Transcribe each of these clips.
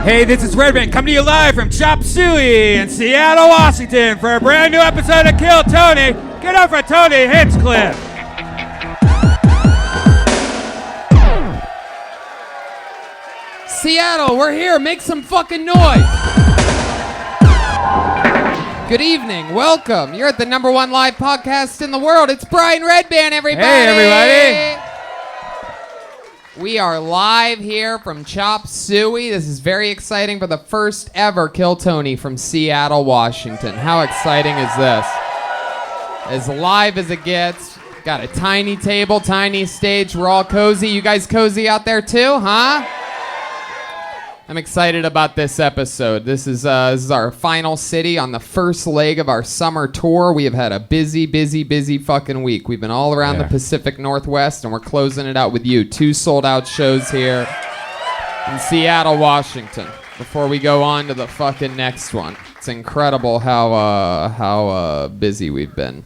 Hey, this is Redban coming to you live from Chop Suey in Seattle, Washington for a brand new episode of Kill Tony. Get up for Tony Hinchcliffe. Seattle, we're here. Make some fucking noise. Good evening. Welcome. You're at the #1 live podcast in the world. It's Brian Redban, everybody. Hey, everybody. We are live here from Chop Suey. This is very exciting for the first ever Kill Tony from Seattle, Washington. How exciting is this? As live as it gets. Got a tiny table, tiny stage. We're all cozy. You guys cozy out there too, huh? I'm excited about this episode. This is our final city on the first leg of our summer tour. We have had a busy fucking week. We've been all around the Pacific Northwest, and we're closing it out with you. 2 sold-out shows here in Seattle, Washington, before we go on to the fucking next one. It's incredible how busy we've been.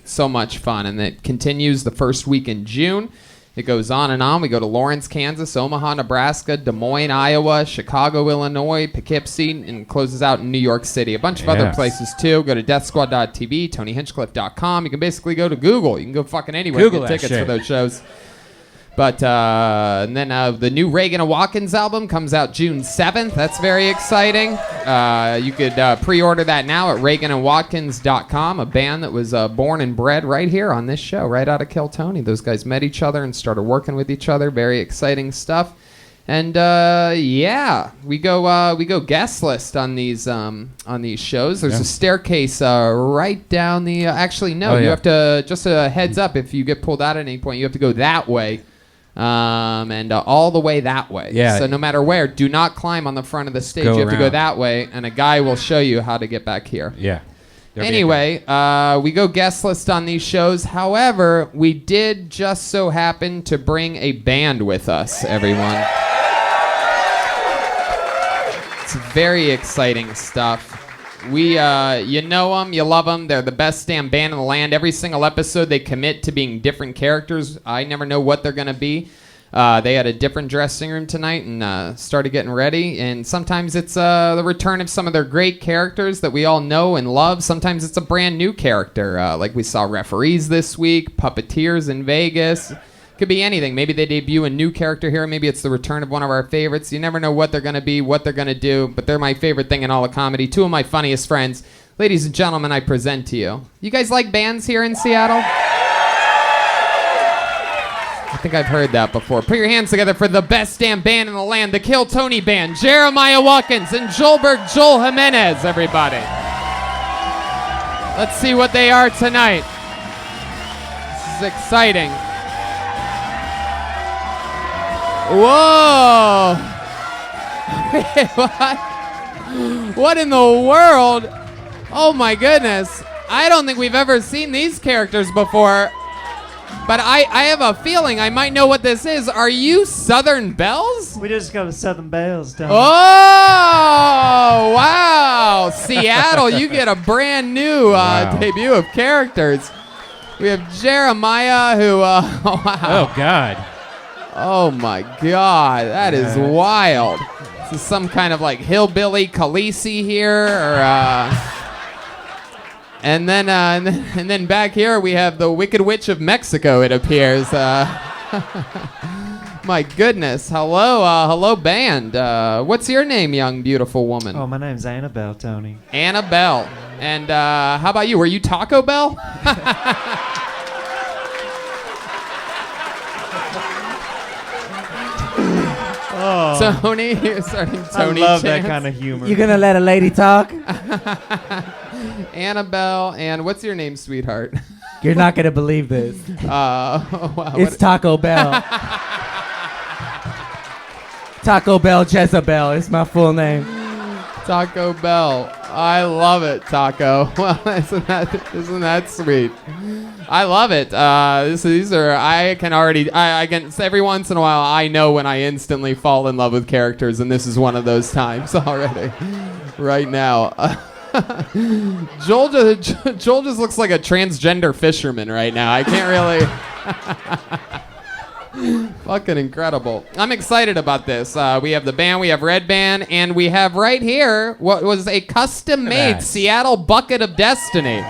So much fun, and it continues the first week in June. It goes on and on. We go to Lawrence, Kansas, Omaha, Nebraska, Des Moines, Iowa, Chicago, Illinois, Poughkeepsie, and closes out in New York City. A bunch of other places, too. Go to deathsquad.tv, TonyHinchcliffe.com. You can basically go to Google. You can go fucking anywhere Google and get tickets shit for those shows. But and then the new Reagan and Watkins album comes out June 7th. That's very exciting. You could pre-order that now at ReaganandWatkins.com, a band that was born and bred right here on this show, right out of Kill Tony. Those guys met each other and started working with each other. Very exciting stuff. And we go guest list on these shows. There's a staircase right down the. You have to. Just a heads up, if you get pulled out at any point, you have to go that way. And all the way that way. Yeah. So no matter where, do not climb on the front of the stage. You have to go that way, and a guy will show you how to get back here. Yeah. Anyway, we go guest list on these shows. However, we did just so happen to bring a band with us, everyone. It's very exciting stuff. We, you know them, you love them. They're the best damn band in the land. Every single episode, they commit to being different characters. I never know what they're going to be. They had a different dressing room tonight and started getting ready. And sometimes it's the return of some of their great characters that we all know and love. Sometimes it's a brand new character, like we saw Referees this week, Puppeteers in Vegas. Could be anything. Maybe they debut a new character here. Maybe it's the return of one of our favorites. You never know what they're going to be, what they're going to do, but they're my favorite thing in all of comedy. 2 of my funniest friends. Ladies and gentlemen, I present to you. You guys like bands here in Seattle? I think I've heard that before. Put your hands together for the best damn band in the land, the Kill Tony Band, Jeremiah Watkins and Joel Jimenez, everybody. Let's see what they are tonight. This is exciting. Whoa! Wait, what? What in the world? Oh my goodness. I don't think we've ever seen these characters before. But I have a feeling I might know what this is. Are you Southern Bells? We just got a Southern Bells down. Oh, wow. Seattle, you get a brand new debut of characters. We have Jeremiah who, oh, wow. Oh, God. Oh my God, that is wild. This is some kind of like hillbilly Khaleesi here, or and then back here we have the Wicked Witch of Mexico. It appears. My goodness, hello band. What's your name, young beautiful woman? Oh, my name's Annabelle, Tony. Annabelle, and how about you? Were you Taco Bell? Oh. Tony, you're starting Tony I love chants. that kind of humor. You gonna let a lady talk? Annabelle, and what's your name, sweetheart? You're not gonna believe this. Wow, It's Taco Bell. Taco Bell Jezebel is my full name. Taco Bell. I love it, Taco. Well, isn't that sweet? I love it. These are, I can every once in a while I know when I instantly fall in love with characters, and this is one of those times already. Right now. Joel just looks like a transgender fisherman right now. I can't really. Fucking incredible. I'm excited about this. We have the band, we have Redban, and we have right here what was a custom-made that. Seattle Bucket of Destiny.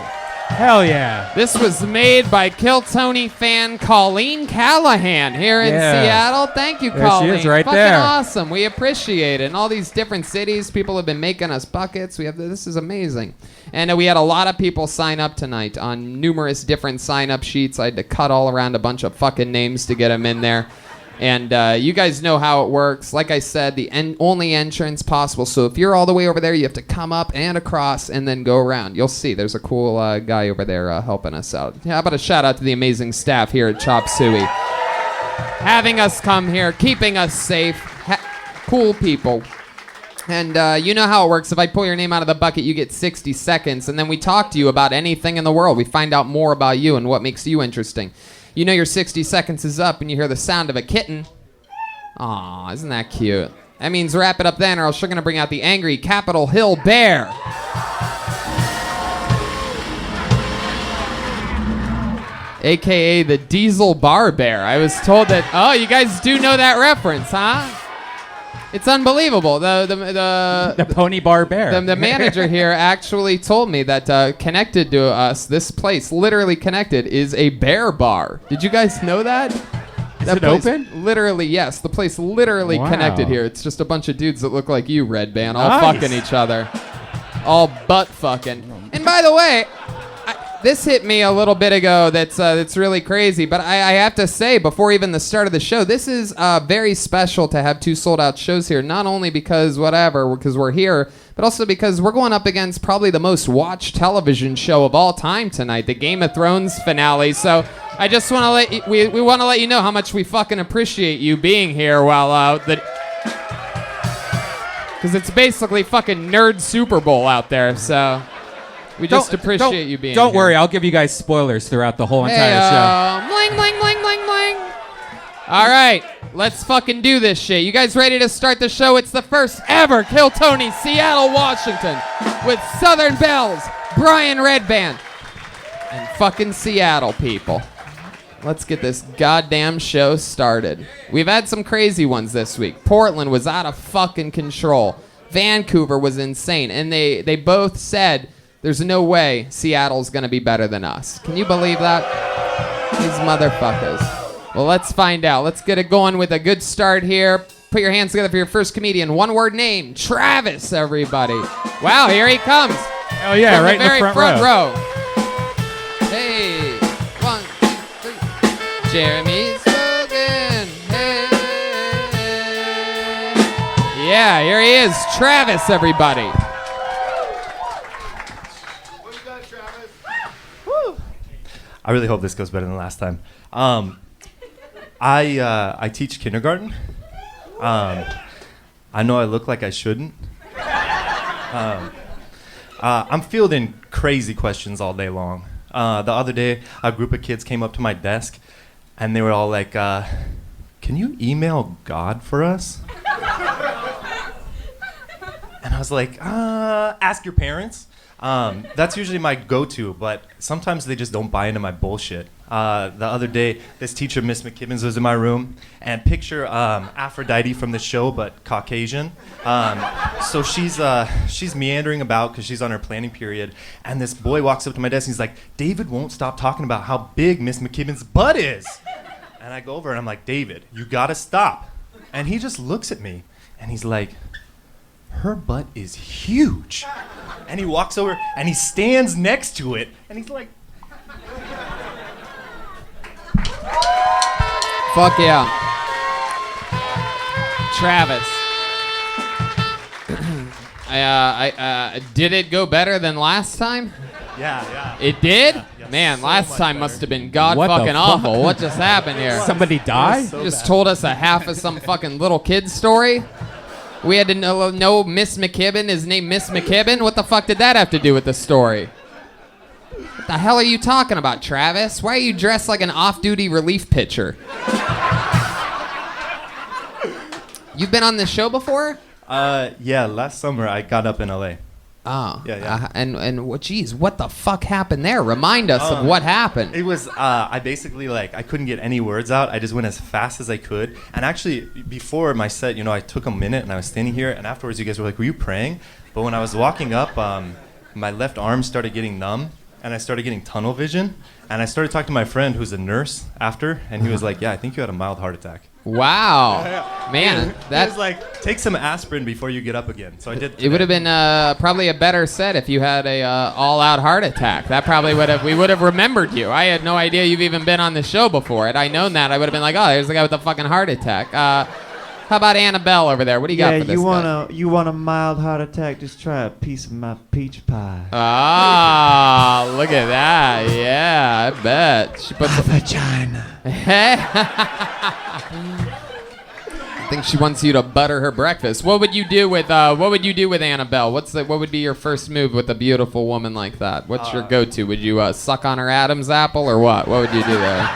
Hell yeah. This was made by Kill Tony fan Colleen Callahan here in Yeah. Seattle. Thank you, There Colleen. she is right Fucking there. awesome. We appreciate it. In all these different cities, people have been making us buckets. This is amazing. And we had a lot of people sign up tonight on numerous different sign-up sheets. I had to cut all around a bunch of fucking names to get them in there. And you guys know how it works. Like I said, the only entrance possible. So if you're all the way over there, you have to come up and across and then go around. You'll see. There's a cool guy over there helping us out. How about a shout out to the amazing staff here at Chop Suey. Having us come here, keeping us safe. Cool people. And you know how it works. If I pull your name out of the bucket, you get 60 seconds. And then we talk to you about anything in the world. We find out more about you and what makes you interesting. You know your 60 seconds is up and you hear the sound of a kitten. Aw, isn't that cute? That means wrap it up then or else you're going to bring out the angry Capitol Hill Bear. AKA the Diesel Bar Bear. I was told that, oh, you guys do know that reference, huh? It's unbelievable. The Pony Bar Bear. The manager here actually told me that connected to us, this place, literally connected, is a bear bar. Did you guys know that? Is it open? Literally, yes. The place literally Wow. connected here. It's just a bunch of dudes that look like you, Redban, all Nice. fucking each other. All butt fucking. And by the way, this hit me a little bit ago that's really crazy, but I have to say, before even the start of the show, this is very special to have two sold-out shows here, not only because we're here, but also because we're going up against probably the most watched television show of all time tonight, the Game of Thrones finale. So I just want to we want to let you know how much we fucking appreciate you being here while because it's basically fucking nerd Super Bowl out there, so... We just appreciate you being here. Don't worry, I'll give you guys spoilers throughout the whole entire show. Bling, bling, bling, bling, bling. All right, let's fucking do this shit. You guys ready to start the show? It's the first ever Kill Tony Seattle, Washington with Southern Bells, Brian Redban, and fucking Seattle people. Let's get this goddamn show started. We've had some crazy ones this week. Portland was out of fucking control. Vancouver was insane. And they both said... There's no way Seattle's gonna be better than us. Can you believe that? These motherfuckers. Well, let's find out. Let's get it going with a good start here. Put your hands together for your first comedian. One word name, Travis, everybody. Wow, here he comes. Oh yeah, From right the very in the front row. Hey, 1, 2, 3. Jeremy Spogan. Hey. Yeah, here he is. Travis, everybody. I really hope this goes better than last time. I teach kindergarten. I know I look like I shouldn't. I'm fielding crazy questions all day long. The other day, a group of kids came up to my desk, and they were all like, "Can you email God for us?" And I was like, "Ask your parents." That's usually my go-to, but sometimes they just don't buy into my bullshit. The other day, this teacher, Miss McKibbins, was in my room, and picture Aphrodite from the show, but Caucasian. So she's meandering about because she's on her planning period, and this boy walks up to my desk, and he's like, "David won't stop talking about how big Miss McKibbins' butt is." And I go over, and I'm like, "David, you gotta stop." And he just looks at me, and he's like, "Her butt is huge." And he walks over and he stands next to it and he's like, Fuck yeah. Travis. Did it go better than last time? yeah. It did? Yeah, Man, so last much time better. must have been god What the fucking fuck? awful. What just happened here? Somebody die? So You just bad. told us a half of some fucking little kid story? We had to know Miss McKibben is named Miss McKibben? What the fuck did that have to do with the story? What the hell are you talking about, Travis? Why are you dressed like an off-duty relief pitcher? You've been on this show before? Yeah, last summer I got up in LA. Oh. Yeah. And what? Geez, what the fuck happened there? Remind us of what happened. It was, I basically, I couldn't get any words out. I just went as fast as I could. And actually, before my set, I took a minute and I was standing here. And afterwards, you guys were like, were you praying? But when I was walking up, my left arm started getting numb. And I started getting tunnel vision. And I started talking to my friend who's a nurse after. And he was like, yeah, I think you had a mild heart attack. Wow. Man, He that was like, take some aspirin before you get up again. So I did. it would have been probably a better set if you had a all-out heart attack. That probably we would have remembered you. I had no idea you've even been on the show before. Had I known that, I would have been like, oh, there's the guy with the fucking heart attack. How about Annabelle over there? What do you got for this guy? You want a mild heart attack? Just try a piece of my peach pie. Ah, look at that. Yeah, I bet. She puts Vagina. I think she wants you to butter her breakfast. What would you do with Annabelle? What would be your first move with a beautiful woman like that? What's your go-to? Would you suck on her Adam's apple or what? What would you do there?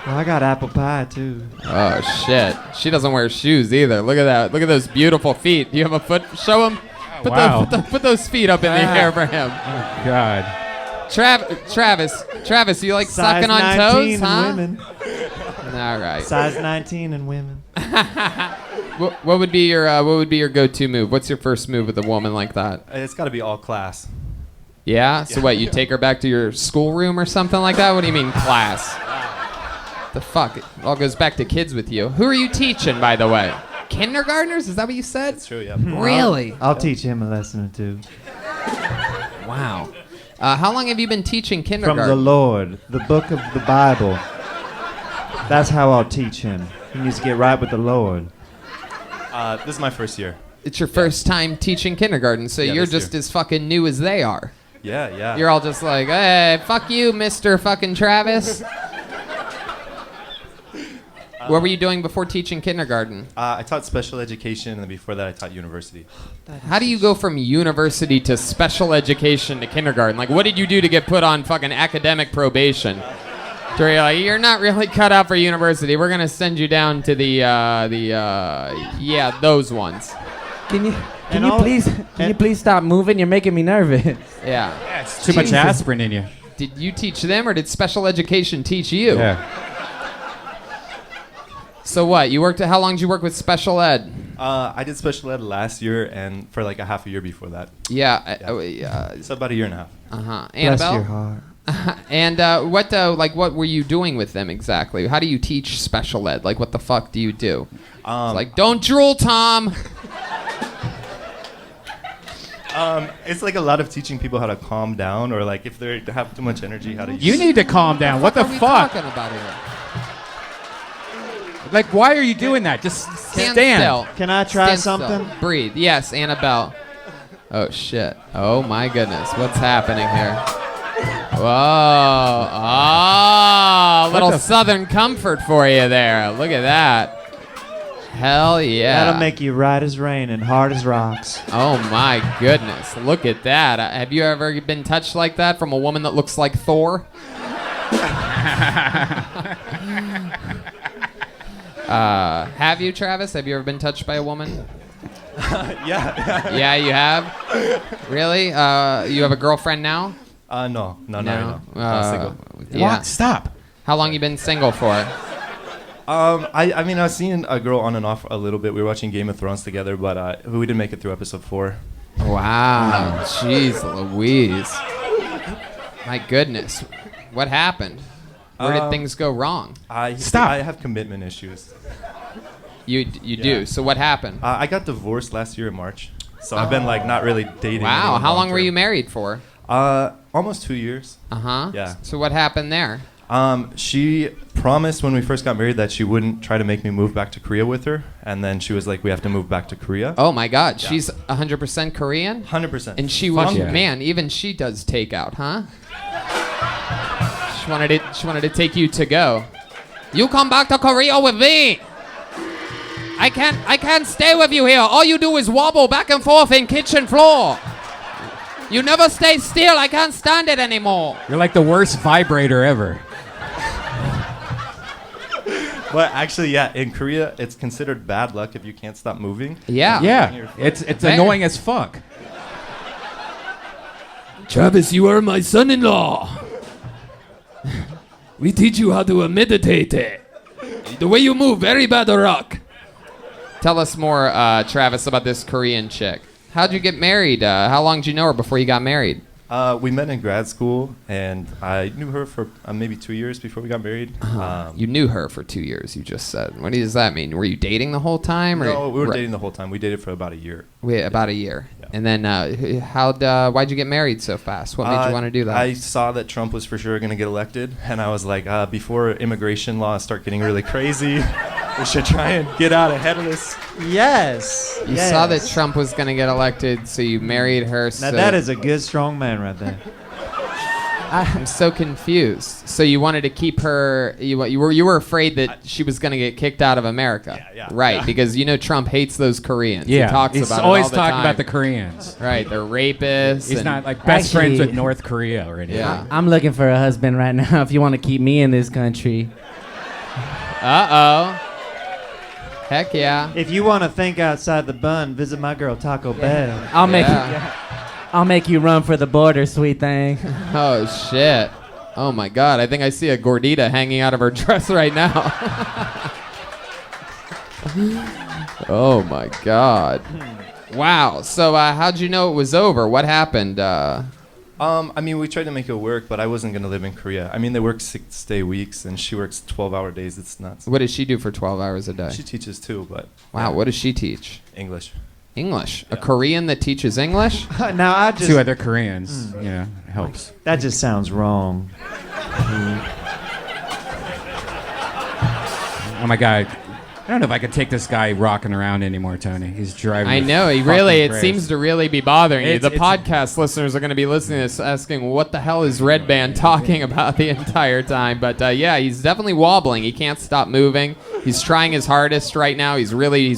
Well, I got apple pie too. Oh shit. She doesn't wear shoes either. Look at that. Look at those beautiful feet. Do you have a foot? Show him. Put those feet up in the air for him. Oh, God. Travis, you like Size sucking on 19 toes, in huh? women. All right. Size 19 in women. What would be your go-to move? What's your first move with a woman like that? It's got to be all class. Yeah? So what, you take her back to your schoolroom or something like that? What do you mean class? The fuck? It all goes back to kids with you. Who are you teaching, by the way? Kindergartners? Is that what you said? That's true, yeah. Really? I'll teach him a lesson or two. Wow. How long have you been teaching From kindergarten? the Lord, the book of the Bible. That's how I'll teach him. He needs to get right with the Lord. This is my first year. It's your first time teaching kindergarten, so Yeah, you're this just year. as fucking new as they are. Yeah. You're all just like, hey, fuck you, Mr. fucking Travis. What were you doing before teaching kindergarten? I taught special education, and then before that, I taught university. How do you go from university to special education to kindergarten? Like, what did you do to get put on fucking academic probation? So you're like, you're not really cut out for university. We're gonna send you down to those ones. Can you all- please stop moving? You're making me nervous. Yeah. It's too much Jesus. aspirin in you. Did you teach them, or did special education teach you? Yeah. So what? How long did you work with special ed? I did special ed last year, and for like a half a year before that. Yeah. So about a year and a half. Uh-huh. Bless Annabelle? your heart. And what were you doing with them exactly? How do you teach special ed? Like, what the fuck do you do? It's like, don't drool, Tom. It's like a lot of teaching people how to calm down, or like if they have too much energy, how to. You need to calm down. What the are we fuck? talking about here? Like, why are you doing that? Just Stand stand. still. Can I try Stand still. something? Breathe. Yes, Annabelle. Oh shit. Oh my goodness. What's happening here? Whoa. Oh, little Southern comfort for you there. Look at that. Hell yeah. That'll make you right as rain and hard as rocks. Oh my goodness. Look at that. Have you ever been touched like that from a woman that looks like Thor? Have you, Travis? Have you ever been touched by a woman? Yeah. Yeah, you have? Really? You have a girlfriend now? No. I'm single. Yeah. What? Stop. How long you been single for? I mean, I was seeing a girl on and off a little bit. We were watching Game of Thrones together, but we didn't make it through episode 4. Wow. Jeez Louise. My goodness. What happened? Where did things go wrong? Stop. I have commitment issues. You do. So what happened? I got divorced last year in March, so I've been like not really dating. Wow. anyone How long were long-term. you married for? Almost 2 years. Uh-huh. Yeah. So what happened there? She promised when we first got married that she wouldn't try to make me move back to Korea with her, and then she was like, "We have to move back to Korea." Oh my God. Yeah. She's 100% Korean? 100%. And she was, yeah. man, even she does takeout, huh? She wanted to take you to go. You come back to Korea with me. I can't stay with you here. All you do is wobble back and forth in kitchen floor. You never stay still. I can't stand it anymore. You're like the worst vibrator ever. But actually, yeah, in Korea, it's considered bad luck if you can't stop moving. Yeah. Yeah. It's Fair. annoying as fuck. Travis, you are my son-in-law. We teach you how to meditate. The way you move, very bad rock. Tell us more, Travis, about this Korean chick. How'd you get married? How long did you know her before you got married? We met in grad school, and I knew her for maybe 2 years before we got married. You knew her for 2 years, you just said. What does that mean? Were you dating the whole time? Or? No, we were dating the whole time. We dated for about a year. About a year. Yeah. And then why'd you get married so fast? What made you want to do that? I saw that Trump was for sure going to get elected, and I was like, before immigration laws start getting really crazy, we should try and get out ahead of this. Yes. You saw that Trump was going to get elected, so you married her. Now that is a good, strong man right there. I'm so confused. So you wanted to keep her. You were afraid that she was going to get kicked out of America. Yeah. Right, Yeah. because Trump hates those Koreans. Yeah, he talks he's about always it all the talking time. about the Koreans. Right, they're rapists. He's and- not like best friends Actually- with North Korea or anything. Yeah. I'm looking for a husband right now if you want to keep me in this country. Uh-oh. Heck yeah. If you want to think outside the bun, visit my girl Taco Bell. I'll make you run for the border, sweet thing. Oh, shit. Oh, my God. I think I see a gordita hanging out of her dress right now. Oh, my God. Wow. So how'd you know it was over? What happened? We tried to make it work, but I wasn't going to live in Korea. They work 6-day weeks, and she works 12-hour days. It's nuts. What does she do for 12 hours a day? She teaches too, but... Wow, what does she teach? English. English. A Yeah. Korean that teaches English? Now I just... Two other Koreans, helps. That just sounds wrong. Oh my God. I don't know if I could take this guy rocking around anymore, Tony. He's driving I me know, fucking it crazy. seems to really be bothering you. The It's- podcast listeners are going to be listening to this asking, what the hell is Redban talking about the entire time? But he's definitely wobbling. He can't stop moving. He's trying his hardest right now. He's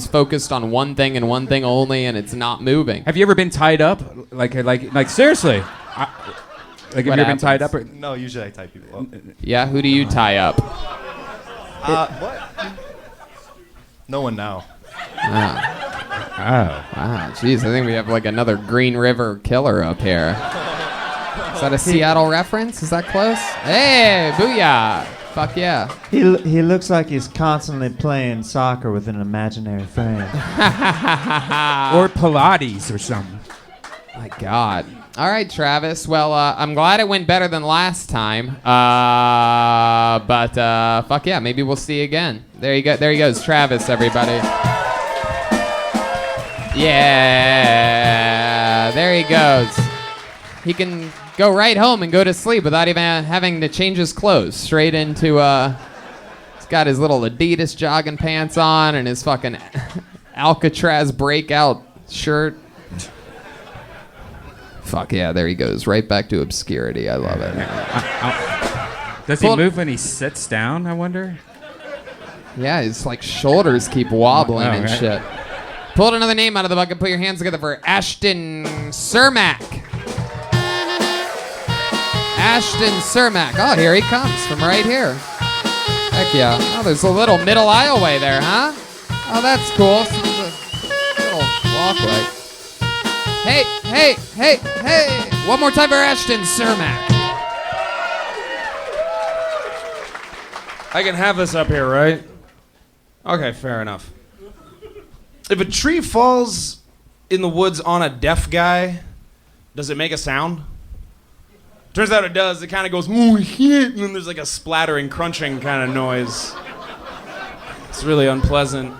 focused on one thing and one thing only, and it's not moving. Have you ever been tied up? Like seriously? Have you ever been tied up? No, usually I tie people up. Yeah, who do you tie up? What? No one now. Oh. Wow, jeez, I think we have like another Green River killer up here. Is that a Seattle reference? Is that close? Hey, booyah! Fuck yeah. He looks like he's constantly playing soccer with an imaginary friend. Or Pilates or something. My God. All right, Travis. Well, I'm glad it went better than last time. But fuck yeah, maybe we'll see you again. There you go. There he goes, Travis. Everybody. Yeah. There he goes. He can go right home and go to sleep without even having to change his clothes. Straight into. He's got his little Adidas jogging pants on and his fucking Alcatraz breakout shirt. Fuck yeah, there he goes. Right back to obscurity. I love it. Does he move when he sits down, I wonder? Yeah, his like shoulders keep wobbling Oh, and right. shit. Pull another name out of the bucket. Put your hands together for Ashton Cermak. Ashton Cermak. Oh, here he comes from right here. Heck yeah. Oh, there's a little middle aisleway there, huh? Oh, that's cool. So there's a little walkway. Hey, hey, hey, hey. One more time for Ashton Cermak. I can have this up here, right? Okay, fair enough. If a tree falls in the woods on a deaf guy, does it make a sound? Turns out it does. It kind of goes, oh shit, and then there's like a splattering, crunching kind of noise. It's really unpleasant.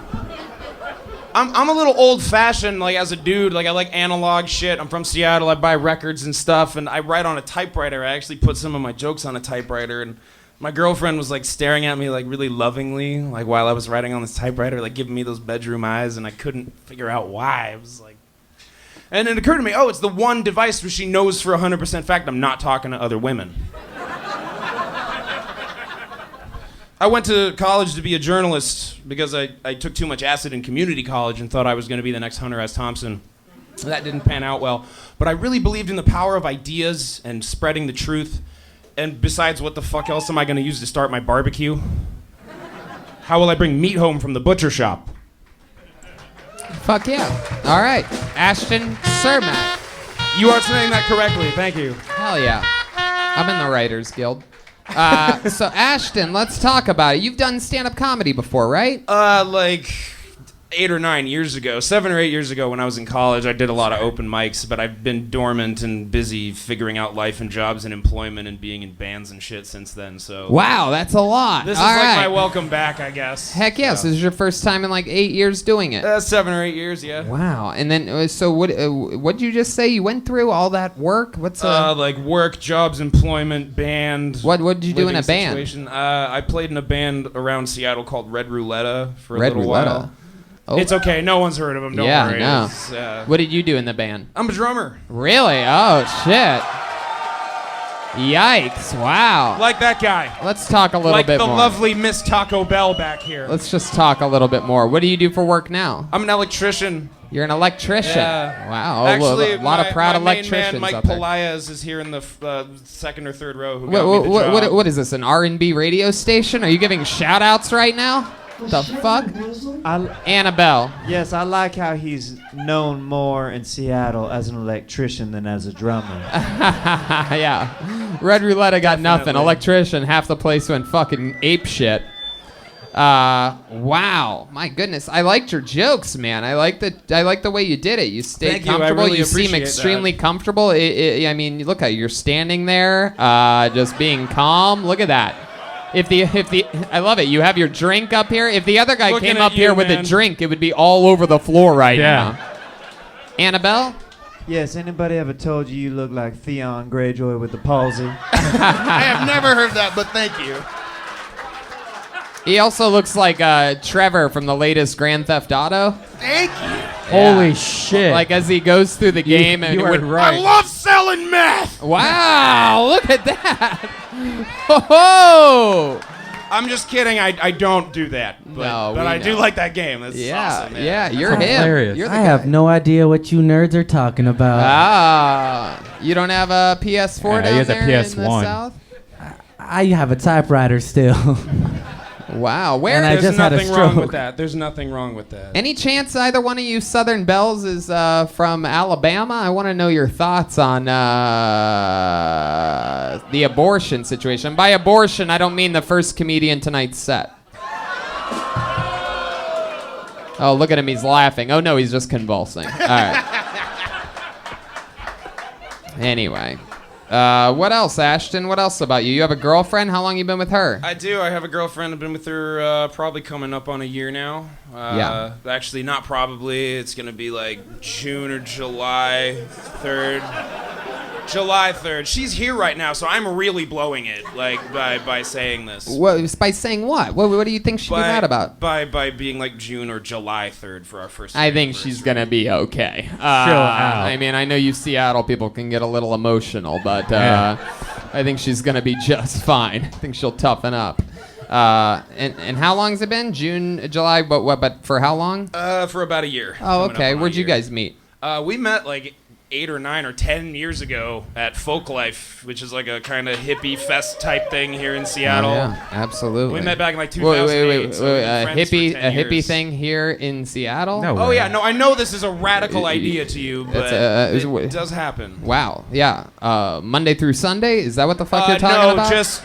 I'm a little old-fashioned, like as a dude. Like I like analog shit. I'm from Seattle. I buy records and stuff, and I write on a typewriter. I actually put some of my jokes on a typewriter, and my girlfriend was like staring at me like really lovingly, like while I was writing on this typewriter, like giving me those bedroom eyes, and I couldn't figure out why. It was like, and it occurred to me, oh, it's the one device where she knows for 100% fact I'm not talking to other women. I went to college to be a journalist because I took too much acid in community college and thought I was going to be the next Hunter S. Thompson. That didn't pan out well. But I really believed in the power of ideas and spreading the truth. And besides, what the fuck else am I going to use to start my barbecue? How will I bring meat home from the butcher shop? Fuck yeah. All right. Ashton Cermak. You are saying that correctly. Thank you. Hell yeah. I'm in the Writers Guild. So Ashton, let's talk about it. You've done stand-up comedy before, right? Like 8 or 9 years ago, 7 or 8 years ago when I was in college, I did a lot of open mics, but I've been dormant and busy figuring out life and jobs and employment and being in bands and shit since then, so... Wow, that's a lot. This is All like right. my welcome back, I guess. Heck yes, this is your first time in like 8 years doing it. 7 or 8 years, yeah. Wow, and then, so what'd you just say? You went through all that work? What's Like work, jobs, employment, band... What'd you do in a living band? situation. I played in a band around Seattle called Red Roulette for a Red little Roulette? while. Oh. It's okay. No one's heard of him. Don't Yeah, worry. no. It's, What did you do in the band? I'm a drummer. Really? Oh, shit. Yikes, wow. Like that guy. Let's talk a little Like bit the more. lovely Miss Taco Bell back here. Let's just talk a little bit more. What do you do for work now? I'm an electrician. You're an electrician. Yeah. Wow. Actually, a lot of proud my electricians main man, Mike up there. Pelaez, is here in the second or third row. Who got me the job. What is this, an R&B radio station? Are you giving shout-outs right now? The fuck? Annabelle. Yes, I like how he's known more in Seattle as an electrician than as a drummer. Yeah. Red Roulette got nothing. Definitely. Electrician, half the place went fucking ape shit. Wow. My goodness. I liked your jokes, man. I like the way you did it. You stayed Thank you. I comfortable. really You seem appreciate extremely that. comfortable. I mean, look at you're standing there, just being calm. Look at that. I love it. You have your drink up here. If the other guy Looking came at up here you, with a man. drink, it would be all over the floor right now. Annabelle? Yes, anybody ever told you you look like Theon Greyjoy with the palsy? I have never heard that, but thank you. He also looks like Trevor from the latest Grand Theft Auto. Thank you. Holy shit. Like as he goes through the game and you are would- right. I love selling meth. Wow, look at that. Oh, I'm just kidding. I don't do that. But, No, but we I do know. like that game. That's yeah, awesome, man. yeah, you're him. Hilarious. You're the I guy. have no idea what you nerds are talking about. You don't have a PS4 Yeah, he down has a there in the PS1. south? I have a typewriter still. Wow, where? And I There's just had a nothing wrong stroke. with that. There's nothing wrong with that. Any chance either one of you Southern Belles is from Alabama? I want to know your thoughts on the abortion situation. By abortion, I don't mean the first comedian tonight's set. Oh, look at him. He's laughing. Oh, no, he's just convulsing. All right. Anyway. What else, Ashton? What else about you? You have a girlfriend? How long you been with her? I do. I have a girlfriend. I've been with her probably coming up on a year now. Yeah. Actually, not probably. It's going to be like June or July 3rd. July 3rd. She's here right now, so I'm really blowing it, like, by saying this. What, by saying what? What do you think she'd be mad about? By being like June or July 3rd for our first I think anniversary. she's gonna be okay. out. I mean, I know you Seattle people can get a little emotional, but I think she's gonna be just fine. I think she'll toughen up. And how long's it been? June, July, but for how long? For about a year. Oh, Coming up okay. on a Where'd you year. guys meet? We met like 8 or 9 or 10 years ago at Folk Life, which is like a kind of hippie fest type thing here in Seattle. Yeah, absolutely. We met back in like 2008. so we've been a friends for hippie 10 years. thing here in Seattle? No. Oh yeah, no, I know this is a radical idea to you, but it does happen. Wow. Yeah. Monday through Sunday? Is that what the fuck you're talking no, about? just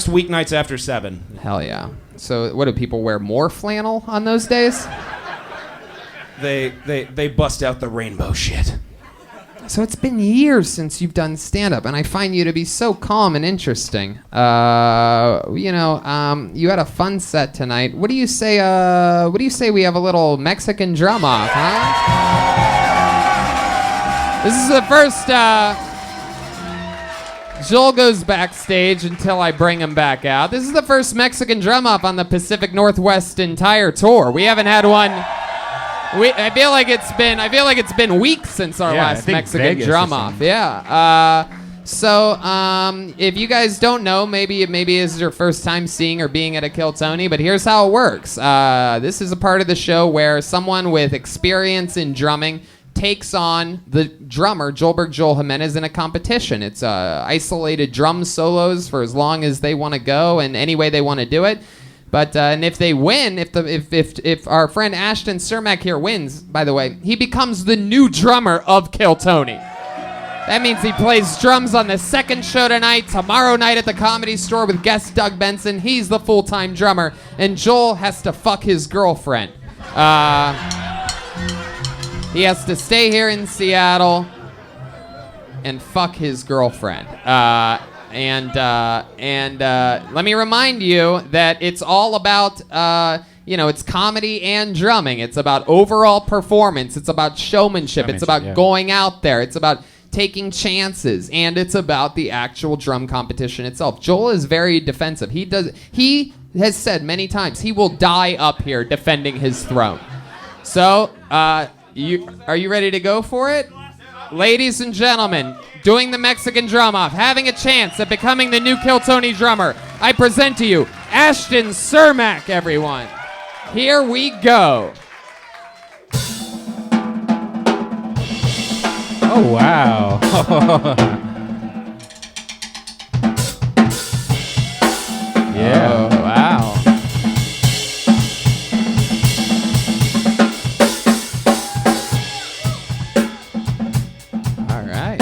weeknights after 7. Hell yeah. So what do people wear more flannel on those days? They bust out the rainbow shit. So it's been years since you've done stand-up, and I find you to be so calm and interesting. You had a fun set tonight. What do you say? We have a little Mexican drum off, huh? This is the first. Joel goes backstage until I bring him back out. This is the first Mexican drum off on the Pacific Northwest entire tour. We haven't had one. I feel like it's been weeks since our Yeah, I last think Mexican Vegas drum or off. something. Yeah. So if you guys don't know, maybe this is your first time seeing or being at a Kill Tony, but here's how it works. This is a part of the show where someone with experience in drumming takes on the drummer, Joel Jimenez, in a competition. It's isolated drum solos for as long as they want to go and any way they want to do it. But and if they win, if our friend Ashton Cermak here wins, by the way, he becomes the new drummer of Kill Tony. That means he plays drums on the second show tonight, tomorrow night at the Comedy Store with guest Doug Benson. He's the full-time drummer, and Joel has to fuck his girlfriend. He has to stay here in Seattle and fuck his girlfriend. And let me remind you that it's all about, it's comedy and drumming. It's about overall performance. It's about showmanship. It's about going out there. It's about taking chances, and it's about the actual drum competition itself. Joel is very defensive. He has said many times he will die up here defending his throne. So, are you ready to go for it? Ladies and gentlemen, doing the Mexican drum off, having a chance at becoming the new Kill Tony drummer, I present to you Ashton Cermak, everyone. Here we go. Oh, wow. Yeah. Oh, wow. All right.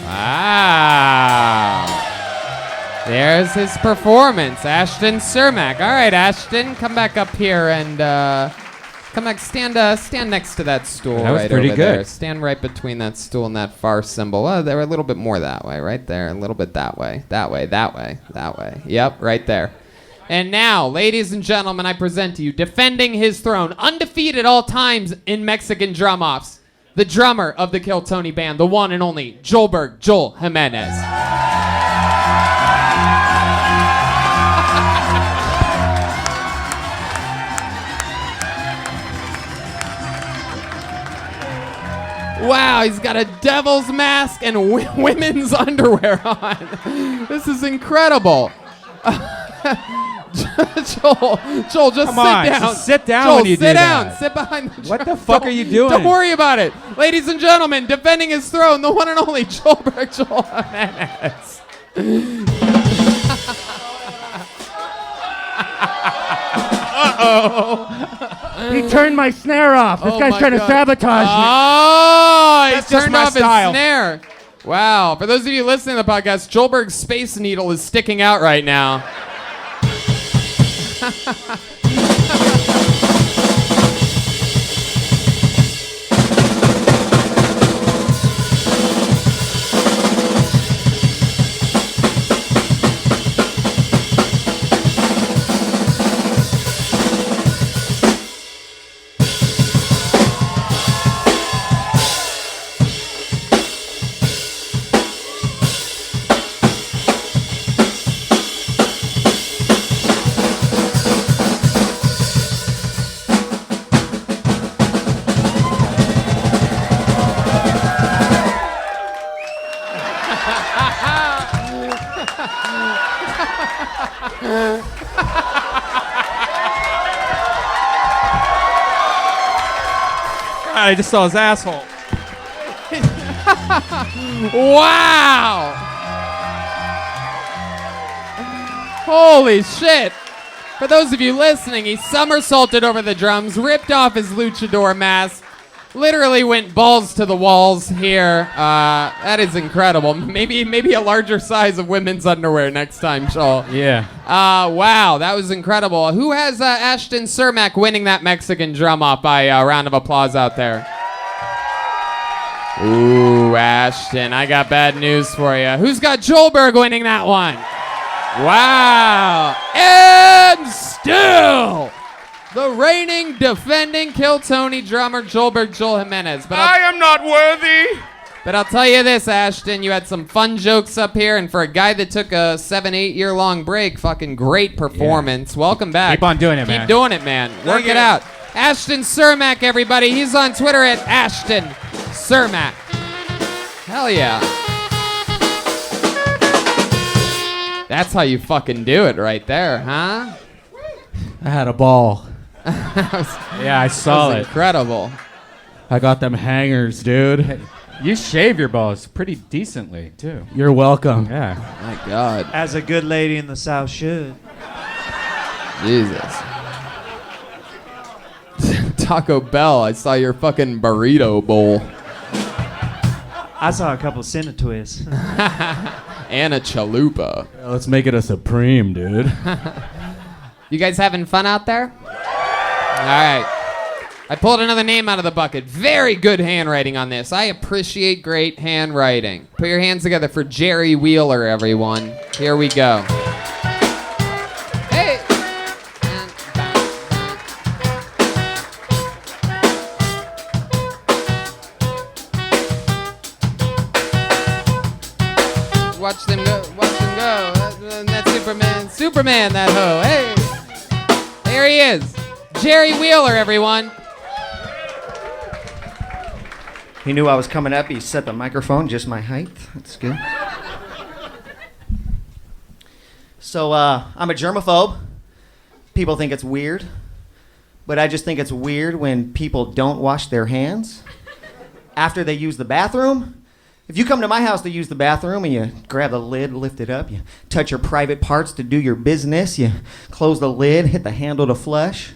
Wow. There's his performance, Ashton Cermak. All right, Ashton, come back up here and stand next to that stool. That was right pretty over good. there. Stand right between that stool and that far symbol. They're a little bit more that way, right there. A little bit that way, that way, that way, that way. Yep, right there. And now, ladies and gentlemen, I present to you, defending his throne, undefeated all times in Mexican drum-offs, the drummer of the Kill Tony band, the one and only Joel Jimenez. Wow, he's got a devil's mask and women's underwear on. This is incredible. Joel, just Come on, sit down. just sit down Joel, when you sit do down. that. Sit behind the What drum. the fuck are you doing? Don't worry about it. Ladies and gentlemen, defending his throne, the one and only Joel Jimenez. He turned my snare off. This Oh guy's my trying to God. sabotage me. Oh, he That's just turned my off style. his snare. Wow. For those of you listening to the podcast, Joelberg's Space Needle is sticking out right now. God, I just saw his asshole. Wow! Holy shit! For those of you listening, he somersaulted over the drums, ripped off his luchador mask, literally went balls to the walls here. That is incredible. Maybe a larger size of women's underwear next time, Joel. Yeah. Wow, that was incredible. Who has Ashton Cermak winning that Mexican drum off by a round of applause out there? Ooh, Ashton, I got bad news for you. Who's got Joelberg winning that one? Wow. And still, the reigning, defending Kill Tony drummer, Joel Jimenez. But I am not worthy. But I'll tell you this, Ashton, you had some fun jokes up here, and for a guy that took a 7-8 year long break, fucking great performance. Welcome back. Keep on doing it, man. Keep doing it, man. Work it out. Ashton Cermak, everybody. He's on Twitter at Ashton Cermak. Hell yeah. That's how you fucking do it right there, huh? I had a ball. Yeah, I saw That it. was incredible. I got them hangers, dude. You shave your balls pretty decently, too. You're welcome. Yeah. My God. As a good lady in the South should. Jesus. Taco Bell, I saw your fucking burrito bowl. I saw a couple Cinetwists. And a chalupa. Let's make it a Supreme, dude. You guys having fun out there? All right. I pulled another name out of the bucket. Very good handwriting on this. I appreciate great handwriting. Put your hands together for Jerry Wheeler, everyone. Here we go. Hey! Watch them go, watch them go. That's Superman, that hoe. Hey! There he is. Jerry Wheeler, everyone. He knew I was coming up. He set the microphone just my height. That's good. So I'm a germaphobe. People think it's weird. But I just think it's weird when people don't wash their hands after they use the bathroom. If you come to my house to use the bathroom and you grab the lid, lift it up, you touch your private parts to do your business, you close the lid, hit the handle to flush,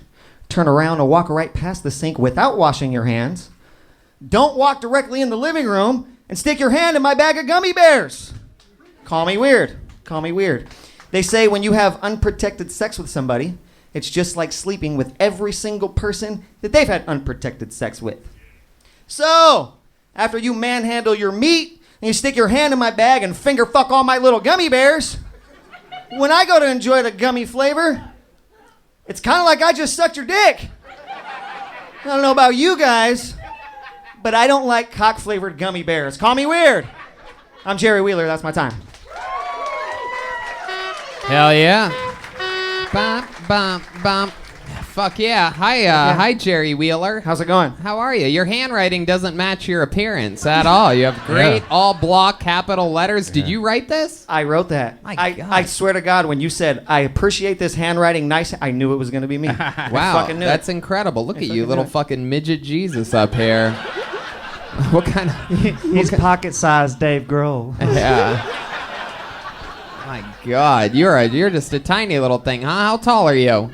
turn around and walk right past the sink without washing your hands. Don't walk directly in the living room and stick your hand in my bag of gummy bears. Call me weird. Call me weird. They say when you have unprotected sex with somebody, it's just like sleeping with every single person that they've had unprotected sex with. So, after you manhandle your meat and you stick your hand in my bag and finger fuck all my little gummy bears, when I go to enjoy the gummy flavor, it's kind of like I just sucked your dick. I don't know about you guys, but I don't like cock-flavored gummy bears. Call me weird. I'm Jerry Wheeler. That's my time. Hell yeah. Bump, bump, bump. Fuck yeah. Hi, Jerry Wheeler. How's it going? How are you? Your handwriting doesn't match your appearance at all. You have great all block capital letters. Did you write this? I wrote that. I swear to God, when you said, I appreciate this handwriting nice, I knew it was going to be me. Wow, that's incredible. Look at you, little fucking midget Jesus up here. What kind of... He's pocket-sized Dave Grohl. Yeah. My God, you're just a tiny little thing, huh? How tall are you?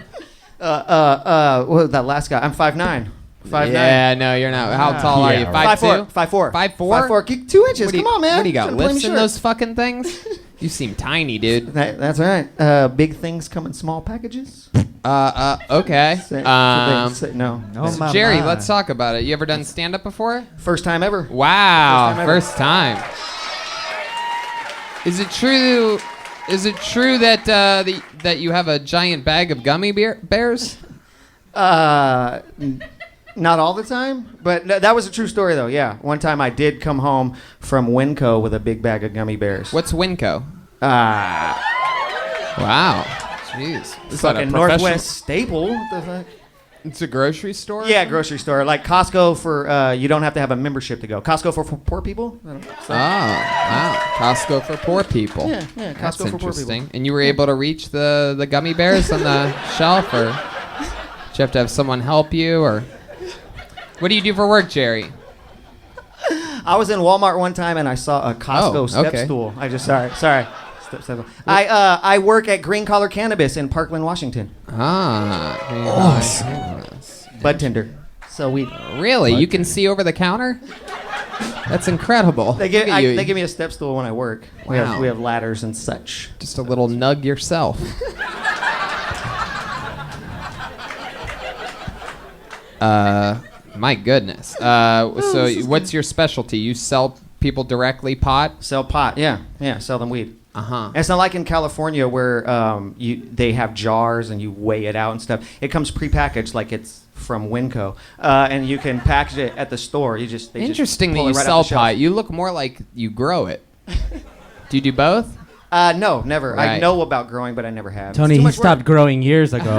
What, that last guy? I'm 5'9". 5'9". Yeah, no, you're not. How tall are you? 5'2"? 5'4". 5'4"? 5'4". 2 inches. Come on, man. What do you got? Shouldn't blame Lifts in me, those fucking things? You seem tiny, dude. That's right. Big things come in small packages. Okay. No. So Jerry, let's talk about it. You ever done stand-up before? First time ever. Wow, first time. Is it true that that you have a giant bag of gummy bears? Not all the time, but that was a true story though. Yeah, one time I did come home from Winco with a big bag of gummy bears. What's Winco? Wow. Jeez. It's like a Northwest staple. What the fuck? It's a grocery store? Yeah, grocery store. Like Costco for, you don't have to have a membership to go. Costco for poor people? Wow. Costco for poor people. Yeah, Costco That's for poor interesting. people. And you were able to reach the gummy bears on the shelf, or did you have to have someone help you, or... What do you do for work, Jerry? I was in Walmart one time and I saw a Costco step stool. Sorry. Step. I work at Green Collar Cannabis in Parkland, Washington. Awesome. Bud tender. So we really you can see over the counter. That's incredible. They give me a step stool when I work. Wow. We have ladders and such. Just a little nug yourself. My goodness. So what's your specialty? You sell people directly pot? Sell pot. Yeah. Sell them weed. Uh-huh. It's not like in California where they have jars and you weigh it out and stuff. It comes prepackaged like it's from Winco, and you can package it at the store. Interesting that you sell pot. You look more like you grow it. Do you do both? No, never. Right. I know about growing, but I never have. Tony, he stopped growing years ago.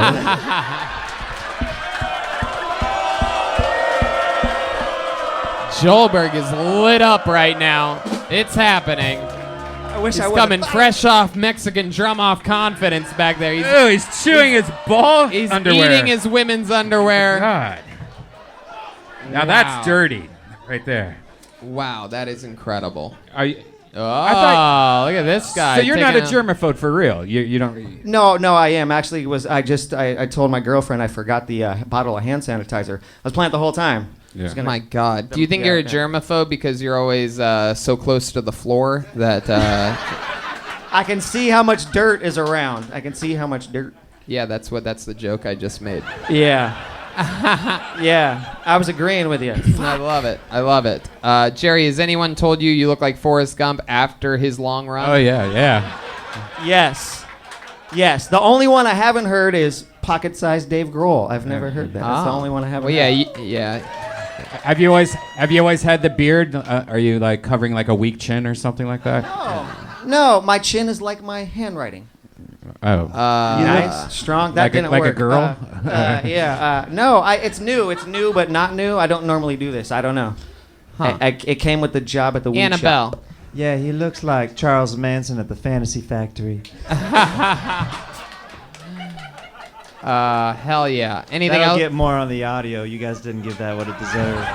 Joelberg is lit up right now. It's happening. He's coming fresh off Mexican drum-off confidence back there. He's chewing his ball He's underwear. eating his women's underwear. God. Now that's dirty right there. Wow, that is incredible. Are you? Oh, thought- look at this guy. So you're not a taking germaphobe for real. You don't. No, I am. Actually, I told my girlfriend I forgot the bottle of hand sanitizer. I was playing it the whole time. Yeah. Oh my God. Do you think you're a germaphobe because you're always so close to the floor that... I can see how much dirt is around. I can see how much dirt. Yeah, that's the joke I just made. Yeah. Yeah, I was agreeing with you. I love it. I love it. Jerry, has anyone told you you look like Forrest Gump after his long run? Oh yeah. Yes. The only one I haven't heard is pocket-sized Dave Grohl. I've never heard that. That's the only one I haven't Well, heard. yeah. Have you always had the beard? Are you like covering like a weak chin or something like that? No, my chin is like my handwriting. Oh. Nice, strong. That didn't like work. a girl? No, it's new. It's new, but not new. I don't normally do this. I don't know. Huh. It came with the job at the weed Annabelle. shop. Yeah, he looks like Charles Manson at the Fantasy Factory. Hell yeah. Anything That'll else? get more on the audio. You guys didn't give that what it deserved.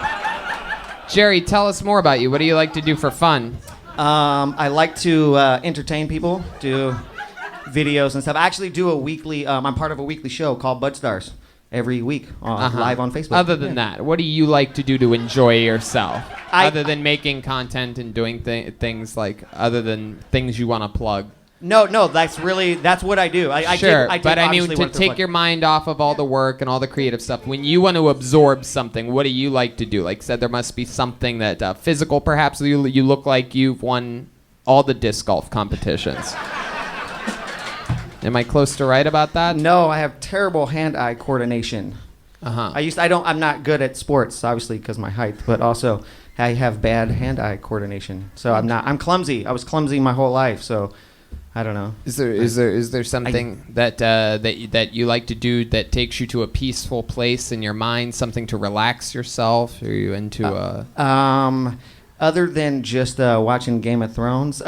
Jerry, tell us more about you. What do you like to do for fun? I like to entertain people, do videos and stuff. I actually do a weekly. I'm part of a weekly show called Bud Stars every week live on Facebook. Other than that, what do you like to do to enjoy yourself? I- other than making content and doing things like, other than things you want to plug? No, that's what I do. I Sure, take but I mean, obviously to work for take Bud. your mind off of all the work and all the creative stuff, when you want to absorb something, what do you like to do? Like I said, there must be something that physical, perhaps. You look like you've won all the disc golf competitions. Am I close to right about that? No, I have terrible hand-eye coordination. Uh-huh. I'm not good at sports, obviously, because my height, but also I have bad hand-eye coordination. So I'm clumsy. I was clumsy my whole life, so I don't know. Is there something that you like to do that takes you to a peaceful place in your mind, something to relax yourself? Are you into other than just watching Game of Thrones?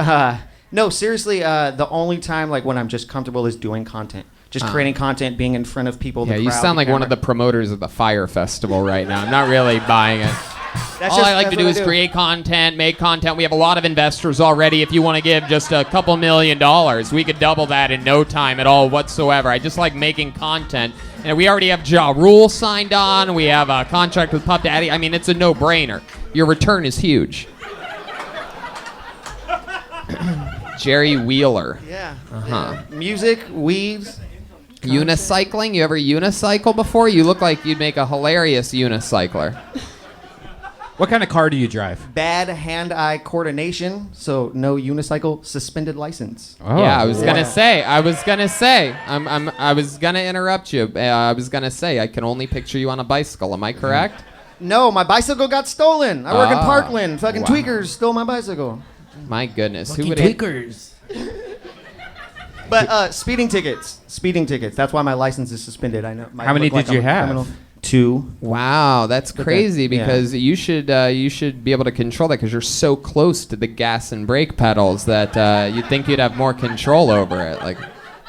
No, seriously, the only time like when I'm just comfortable is doing content. Just creating content, being in front of people. Yeah, the you crowd, sound like one of the camera. promoters of the Fire Festival right now. I'm not really buying it. All I like to do is create content, make content. We have a lot of investors already. If you want to give just a couple $1 million, we could double that in no time at all whatsoever. I just like making content. And we already have Ja Rule signed on. We have a contract with Puff Daddy. I mean, it's a no-brainer. Your return is huge. Jerry Wheeler. Yeah. Uh-huh. Music, weeds. Unicycling? You ever unicycle before? You look like you'd make a hilarious unicycler. What kind of car do you drive? Bad hand-eye coordination, so no unicycle, suspended license. Oh, Yeah, I was gonna say. I was gonna interrupt you. I was gonna say I can only picture you on a bicycle. Am I correct? No, my bicycle got stolen. I work in Ah, Parkland. Fucking wow. tweakers stole my bicycle. My goodness, who Fucking would? tweakers. But speeding tickets. That's why my license is suspended. I know. I How many look like did you I'm a have? criminal. 2. Wow, that's crazy yeah. because you should be able to control that because you're so close to the gas and brake pedals that you'd think you'd have more control over it. Like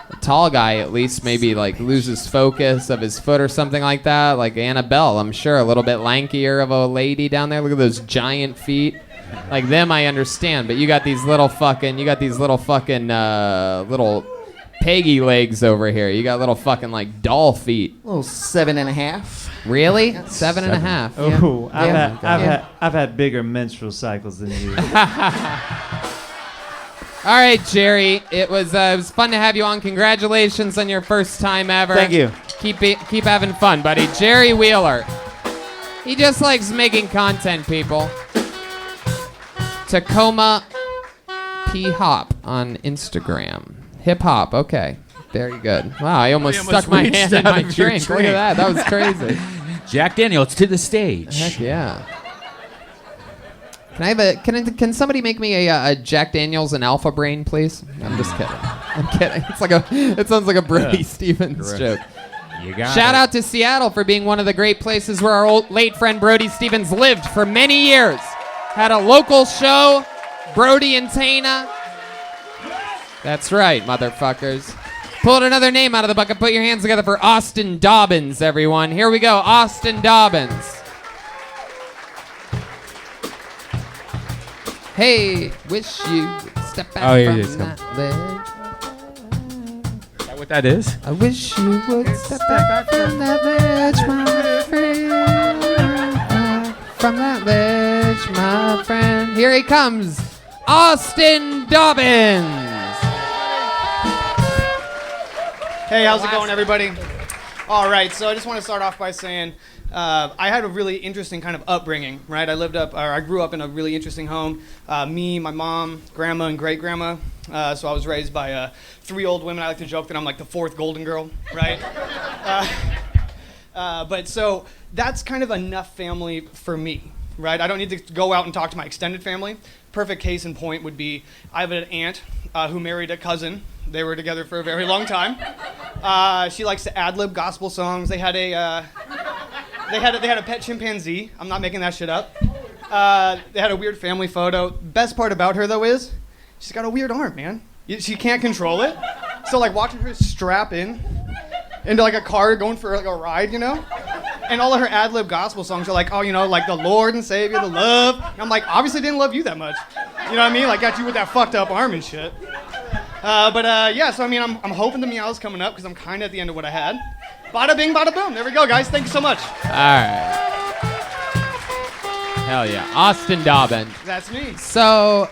a tall guy at least maybe like loses focus of his foot or something like that. Like Annabelle, I'm sure a little bit lankier of a lady down there. Look at those giant feet. Like them, I understand, but you got these little fucking little peggy legs over here. You got little fucking like doll feet. Little 7.5. Really? 7.5. Oh, Yeah. I've had bigger menstrual cycles than you. All right, Jerry. It was fun to have you on. Congratulations on your first time ever. Thank you. Keep having fun, buddy. Jerry Wheeler. He just likes making content, people. Tacoma P Hop on Instagram. Hip hop. Okay. Very good. Wow, I almost stuck my hand in my drink. Look at that. That was crazy. Jack Daniels to the stage. Heck yeah. Can I have can somebody make me a Jack Daniels and Alpha Brain, please? I'm just kidding. I'm kidding. It sounds like a Brody Stevens joke. You got Shout it. out to Seattle for being one of the great places where our late friend Brody Stevens lived for many years. Had a local show, Brody and Tana. That's right, motherfuckers. Pulled another name out of the bucket. Put your hands together for Austin Dobbins, everyone. Here we go, Austin Dobbins. Hey, wish you would step back Oh, here from it is. that ledge. Is that what that is? I wish you would step back from that ledge, my friend. From that ledge, my friend. Here he comes, Austin Dobbins. Hey, how's it going, everybody? All right, so I just want to start off by saying I had a really interesting kind of upbringing, right? I grew up in a really interesting home. Me, my mom, grandma, and great-grandma. So I was raised by 3 old women. I like to joke that I'm like the 4th golden girl, right? But so that's kind of enough family for me, right? I don't need to go out and talk to my extended family. Perfect case in point would be I have an aunt who married a cousin. They were together for a very long time. She likes to ad-lib gospel songs. They had a pet chimpanzee. I'm not making that shit up. They had a weird family photo. Best part about her though is she's got a weird arm, man. She can't control it. So like watching her strap in into like a car going for like a ride, you know? And all of her ad-lib gospel songs are like, oh, you know, like the Lord and Savior, the love. And I'm like, obviously didn't love you that much. You know what I mean? Like got you with that fucked up arm and shit. Yeah, so I mean, I'm hoping the meow's coming up because I'm kind of at the end of what I had. Bada bing, bada boom. There we go, guys. Thank you so much. All right. Hell yeah. Austin Dobbins. That's me. So,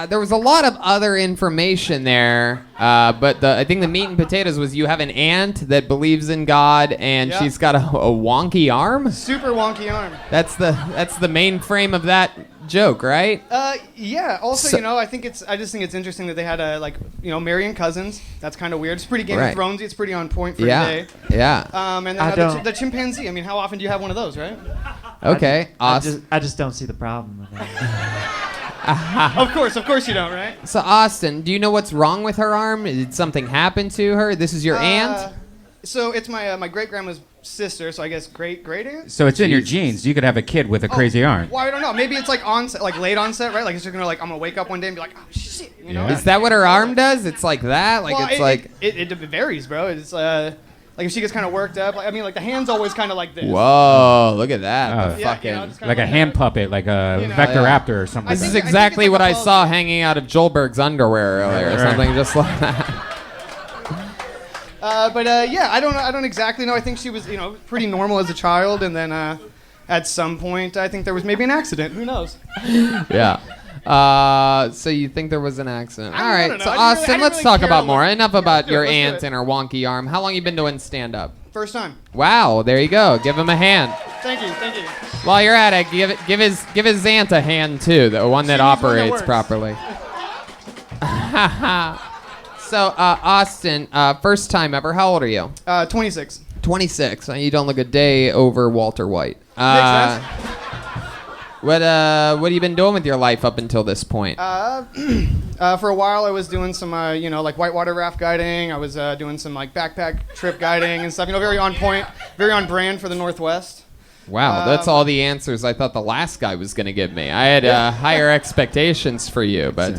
there was a lot of other information there, but I think the meat and potatoes was you have an aunt that believes in God, and Yep. she's got a wonky arm? Super wonky arm. That's the main frame of that joke, right? Yeah. Also, So- you know, I just think it's interesting that they had marrying cousins. That's kind of weird. It's pretty Game Right. of Thronesy. It's pretty on point for Yeah. today. Yeah. And then the chimpanzee. I mean, how often do you have one of those, right? Okay. I just don't see the problem with that. Of course you don't, right? So, Austin, do you know what's wrong with her arm? Did something happen to her? This is your aunt? So it's my great grandma's sister. So I guess great aunt. So it's in your genes. You could have a kid with a crazy arm. Well, I don't know. Maybe it's like onset, like late onset, right? Like it's just gonna I'm gonna wake up one day and be like, oh shit, you know? Yeah. Is that what her arm does? It's like that? Like Well, it's like... it varies, bro. It's like if she gets kind of worked up. Like, I mean, like the hand's always kind of like this. Whoa, look at that. Oh. The Yeah, fucking... you know, just kinda Like a hand puppet, like a You know, vector yeah. raptor or something. This I is think it's exactly like what a I saw policy. hanging out of Joelberg's underwear earlier, or Right. something just like that. Yeah, I don't exactly know. I think she was, pretty normal as a child, and then at some point, I think there was maybe an accident. Who knows? Yeah. So you think there was an accident? All I right. don't know. So I didn't really- I Austin, didn't let's really talk care about to more. look. Enough about do it, your let's do aunt it. and her wonky arm. How long you been doing stand-up? First time. Wow. There you go. Give him a hand. Thank you. While you're at it, give his aunt a hand too, the one that She needs one that operates works. properly. So Austin, first time ever. How old are you? 26. 26. You don't look a day over Walter White. Makes sense. What have you been doing with your life up until this point? For a while, I was doing some, like whitewater raft guiding. I was doing some like backpack trip guiding and stuff. Very on point, very on brand for the Northwest. Wow, that's all the answers I thought the last guy was going to give me. I had higher expectations for you, but...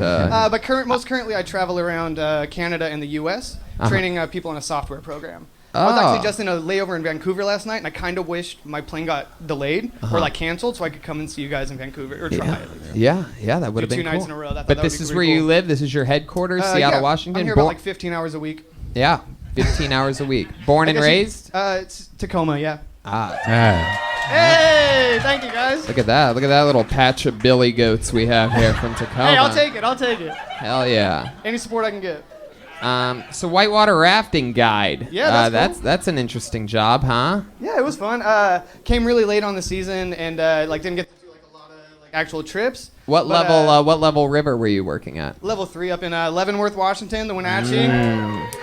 Most currently, I travel around Canada and the U.S. training people on a software program. I was Oh. actually just in a layover in Vancouver last night, and I kind of wished my plane got delayed or like canceled, so I could come and see you guys in Vancouver or try. At least. Yeah, that would have Do been 2 cool. nights in a row. That But would this be is pretty where you cool. live? This is your headquarters, Seattle, Yeah, Washington? I'm here about like 15 hours a week. Yeah, 15 hours a week. Born I and guess you- raised? It's Tacoma, yeah. Ah, Hey, thank you guys. look at that. Look at that little patch of billy goats we have here from Tacoma. Hey, I'll take it. Hell yeah. Any support I can get. So whitewater rafting guide. Yeah, that's cool. That's an interesting job, huh? Yeah, it was fun. Came really late on the season and didn't get to do like a lot of like actual trips. What level river were you working at? Level 3 up in Leavenworth, Washington, the Wenatchee.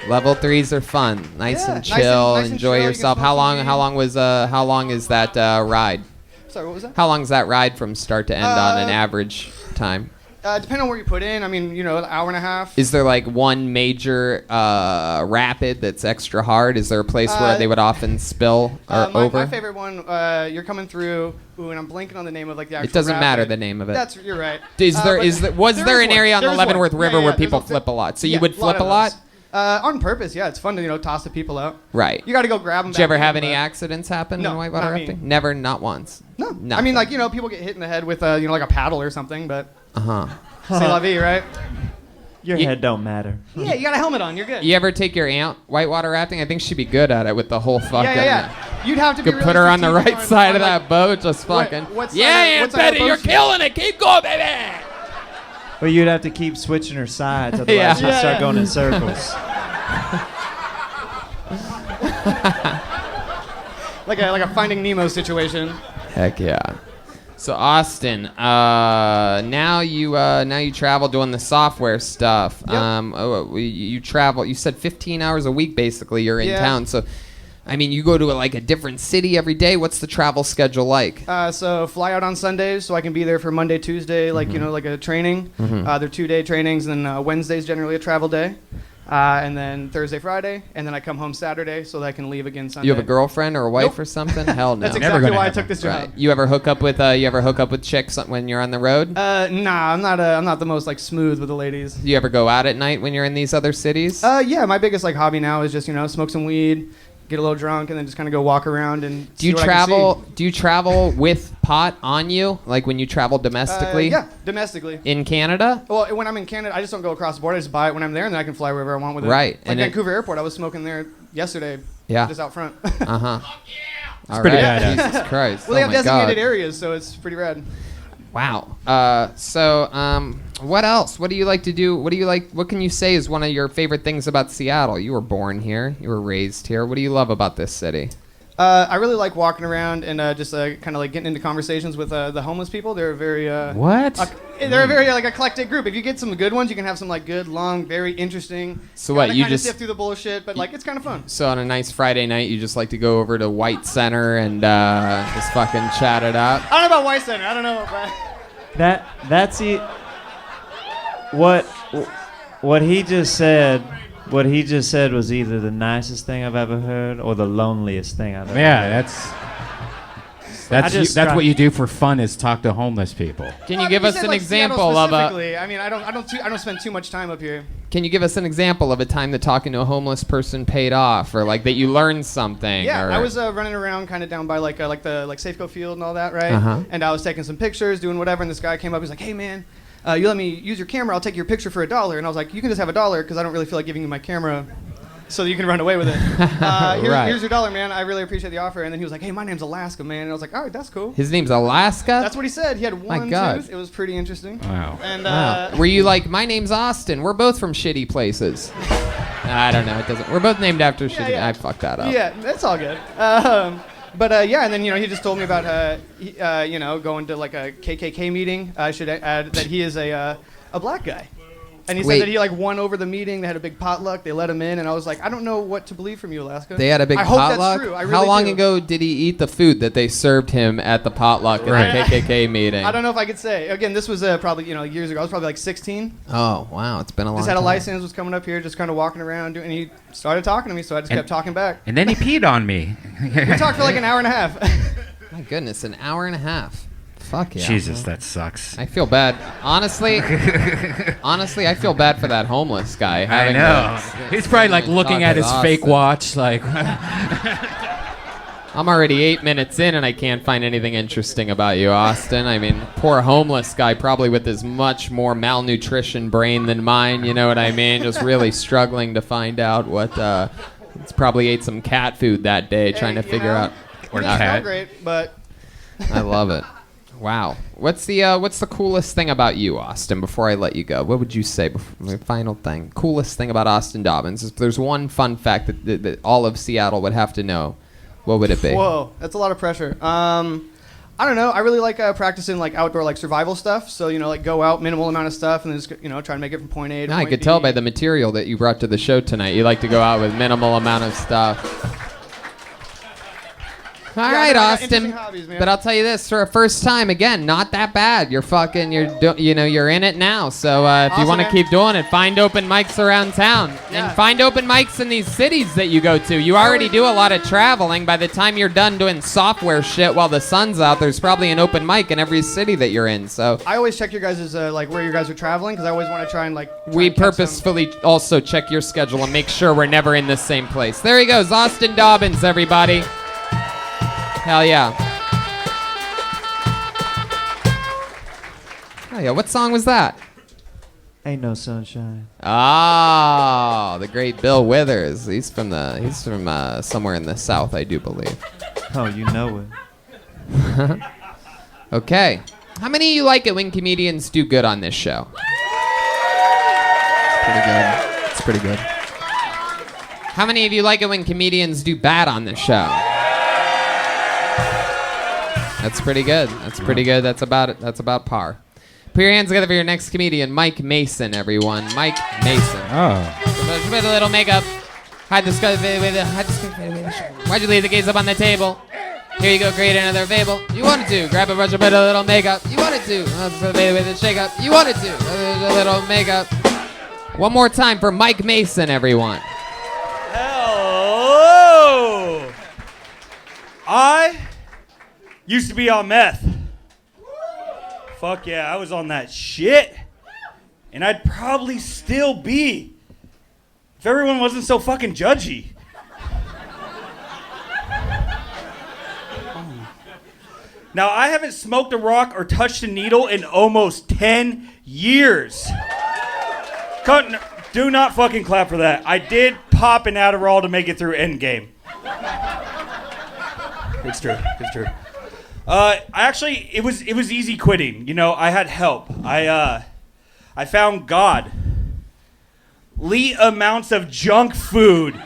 Level 3s are fun. Nice Yeah, and chill. nice and Enjoy chill. You yourself. can How smoke long? some weed. How long is that ride? Sorry, what was that? How long is that ride from start to end on an average time? Depending on where you put in. I mean, an hour and a half. Is there like one major rapid that's extra hard? Is there a place where they would often spill or over? My favorite one, you're coming through. Ooh, and I'm blanking on the name of like the actual. It doesn't matter rapid. the name of it. You're right. Was there an area on the There's Leavenworth one. River Yeah, where yeah, people there's flip a lot? So you yeah, would flip a of lot? those. On purpose, yeah. It's fun to toss the people out. Right. You got to go grab them. Did you ever have any accidents happen No, in whitewater not me. rafting? Never, not once. No. Nothing. I mean, like people get hit in the head with like a paddle or something, but Uh-huh. c'est la vie, right? Your head don't matter. Yeah, you got a helmet on. You're good. You ever take your aunt whitewater rafting? I think she'd be good at it with the whole fucking. Yeah. You'd have to be Could really put her on the strategic right side of like, that boat, just fucking. what side Yeah, of- Aunt what side of Betty, the you're boat she- killing it. Keep going, baby. But you'd have to keep switching her sides, otherwise Yeah. she'd start going in circles. like a Finding Nemo situation. Heck yeah. So Austin, now you travel doing the software stuff. Yep. You travel. You said 15 hours a week basically. You're in Yeah. town. So, I mean, you go to a different city every day. What's the travel schedule like? So fly out on Sundays, so I can be there for Monday, Tuesday, like like a training. They're 2-day trainings, and then Wednesday's generally a travel day, and then Thursday, Friday, and then I come home Saturday so that I can leave again Sunday. You have a girlfriend or a wife Nope. or something? Hell no. That's Never exactly gonna why I happen. took this job. Right. You ever hook up with chicks when you're on the road? Nah, I'm not the most smooth with the ladies. You ever go out at night when you're in these other cities? Yeah, my biggest hobby now is just smoke some weed, get a little drunk, and then just kind of go walk around and. Do you see what I can travel? see. Do you travel with pot on you, like when you travel domestically? Yeah, domestically. In Canada? Well, when I'm in Canada, I just don't go across the border. I just buy it when I'm there, and then I can fly wherever I want with it. Right, Like and it- Vancouver Airport, I was smoking there yesterday. Yeah. Just out front. Uh huh. All pretty right. badass. Jesus Christ. Well, they Oh have my designated God. areas, so it's pretty rad. Wow. What else? What do you like to do? What can you say is one of your favorite things about Seattle? You were born here. You were raised here. What do you love about this city? I really like walking around and just kind of getting into conversations with the homeless people. They're very What? they're a very eclectic group. If you get some good ones, you can have some good, long, very interesting. So what, you kind of just- sift through the bullshit, but it's kind of fun. So on a nice Friday night, you just like to go over to White Center and just fucking chat it up? I don't know about White Center. I don't know. That's it. What he just said. What he just said was either the nicest thing I've ever heard or the loneliest thing I've ever Yeah, heard. that's what you do for fun is talk to homeless people. Can you give us an example of a? I mean, I don't spend too much time up here. Can you give us an example of a time that talking to a homeless person paid off, or that you learned something? Yeah, or, I was running around kind of down by the Safeco Field and all that, right? Uh-huh. And I was taking some pictures, doing whatever, and this guy came up. He's like, "Hey, man, you let me use your camera? I'll take your picture for $1." And I was like, "You can just have $1 because I don't really feel like giving you my camera, so that you can run away with it. Right. Here's your $1, man. I really appreciate the offer." And then he was like, "Hey, my name's Alaska, man." And I was like, "All right, that's cool." His name's Alaska? That's what he said. He had one God. tooth. It was pretty interesting. Wow. And Wow. Were you like, my name's Austin. We're both from shitty places. I don't know. It doesn't. We're both named after shitty. yeah. I fucked that up. yeah, that's all good. But and then he just told me about going to a KKK meeting. I should add that he is a black guy, and he Wait. said that he won over the meeting. They had a big potluck. They let him in, and I was like, I don't know what to believe from you, Alaska. They had a big I hope potluck. that's true. I really How long do. ago did he eat the food that they served him at the potluck at Right. the KKK meeting? I don't know if I could say. Again, this was probably years ago. I was probably 16. Oh wow, it's been a long Just had time. a license. Was coming up here, just kind of walking around, and he started talking to me. So I just kept talking back. And then he peed on me. We talked for an hour and a half. My goodness, an hour and a half. Fuck yeah. Jesus, that sucks. I feel bad. Honestly, I feel bad for that homeless guy. I having know. to- He's probably like looking talk at with his fake Austin. watch, like. I'm already 8 minutes in and I can't find anything interesting about you, Austin. I mean, poor homeless guy, probably with his much more malnutrition brain than mine, you know what I mean? Just really struggling to find out what, he's probably ate some cat food that day, trying to figure out. Or cat. smell great, but I love it. Wow. What's the coolest thing about you, Austin, before I let you go? What would you say, my final thing? Coolest thing about Austin Dobbins. If there's one fun fact that all of Seattle would have to know, what would it be? Whoa, that's a lot of pressure. I don't know. I really like practicing outdoor survival stuff. So go out, minimal amount of stuff, and then just try to make it from point A to I point could B. tell by the material that you brought to the show tonight. You like to go out with minimal amount of stuff. All I right, got Austin. interesting hobbies, man. But I'll tell you this, for a first time, again, not that bad. You're you're in it now. So if you Awesome, want to man. keep doing it, find open mics around town. Yeah. And find open mics in these cities that you go to. You already do a lot of traveling. By the time you're done doing software shit while the sun's out, there's probably an open mic in every city that you're in. So I always check your guys' like where you guys are traveling because I always want to try and like. we purposefully also check your schedule and make sure we're never in the same place. There he goes, Austin Dobbins, everybody. Hell yeah. Oh yeah, what song was that? Ain't no sunshine. Oh, the great Bill Withers. He's from somewhere in the South, I do believe. Oh, you know it. Okay. How many of you like it when comedians do good on this show? Pretty good. It's pretty good. How many of you like it when comedians do bad on this show? That's pretty good. That's pretty good. That's about it. That's about par. Put your hands together for your next comedian, Mike Mason, everyone. Mike Mason. Oh. Put a little makeup. Hide the skull. Why'd you leave the gaze up on the table? Here you go, create another fable. You wanted to. Grab a brush and put a little makeup. You wanted to. With a shake up. You wanted to. A little makeup. One more time for Mike Mason, everyone. Hello. I used to be on meth. Fuck yeah, I was on that shit. And I'd probably still be if everyone wasn't so fucking judgy. Now, I haven't smoked a rock or touched a needle in almost 10 years. Do not fucking clap for that. I did pop an Adderall to make it through Endgame. It's true. It's true. It was easy quitting. You know, I had help. I found God. Elite amounts of junk food.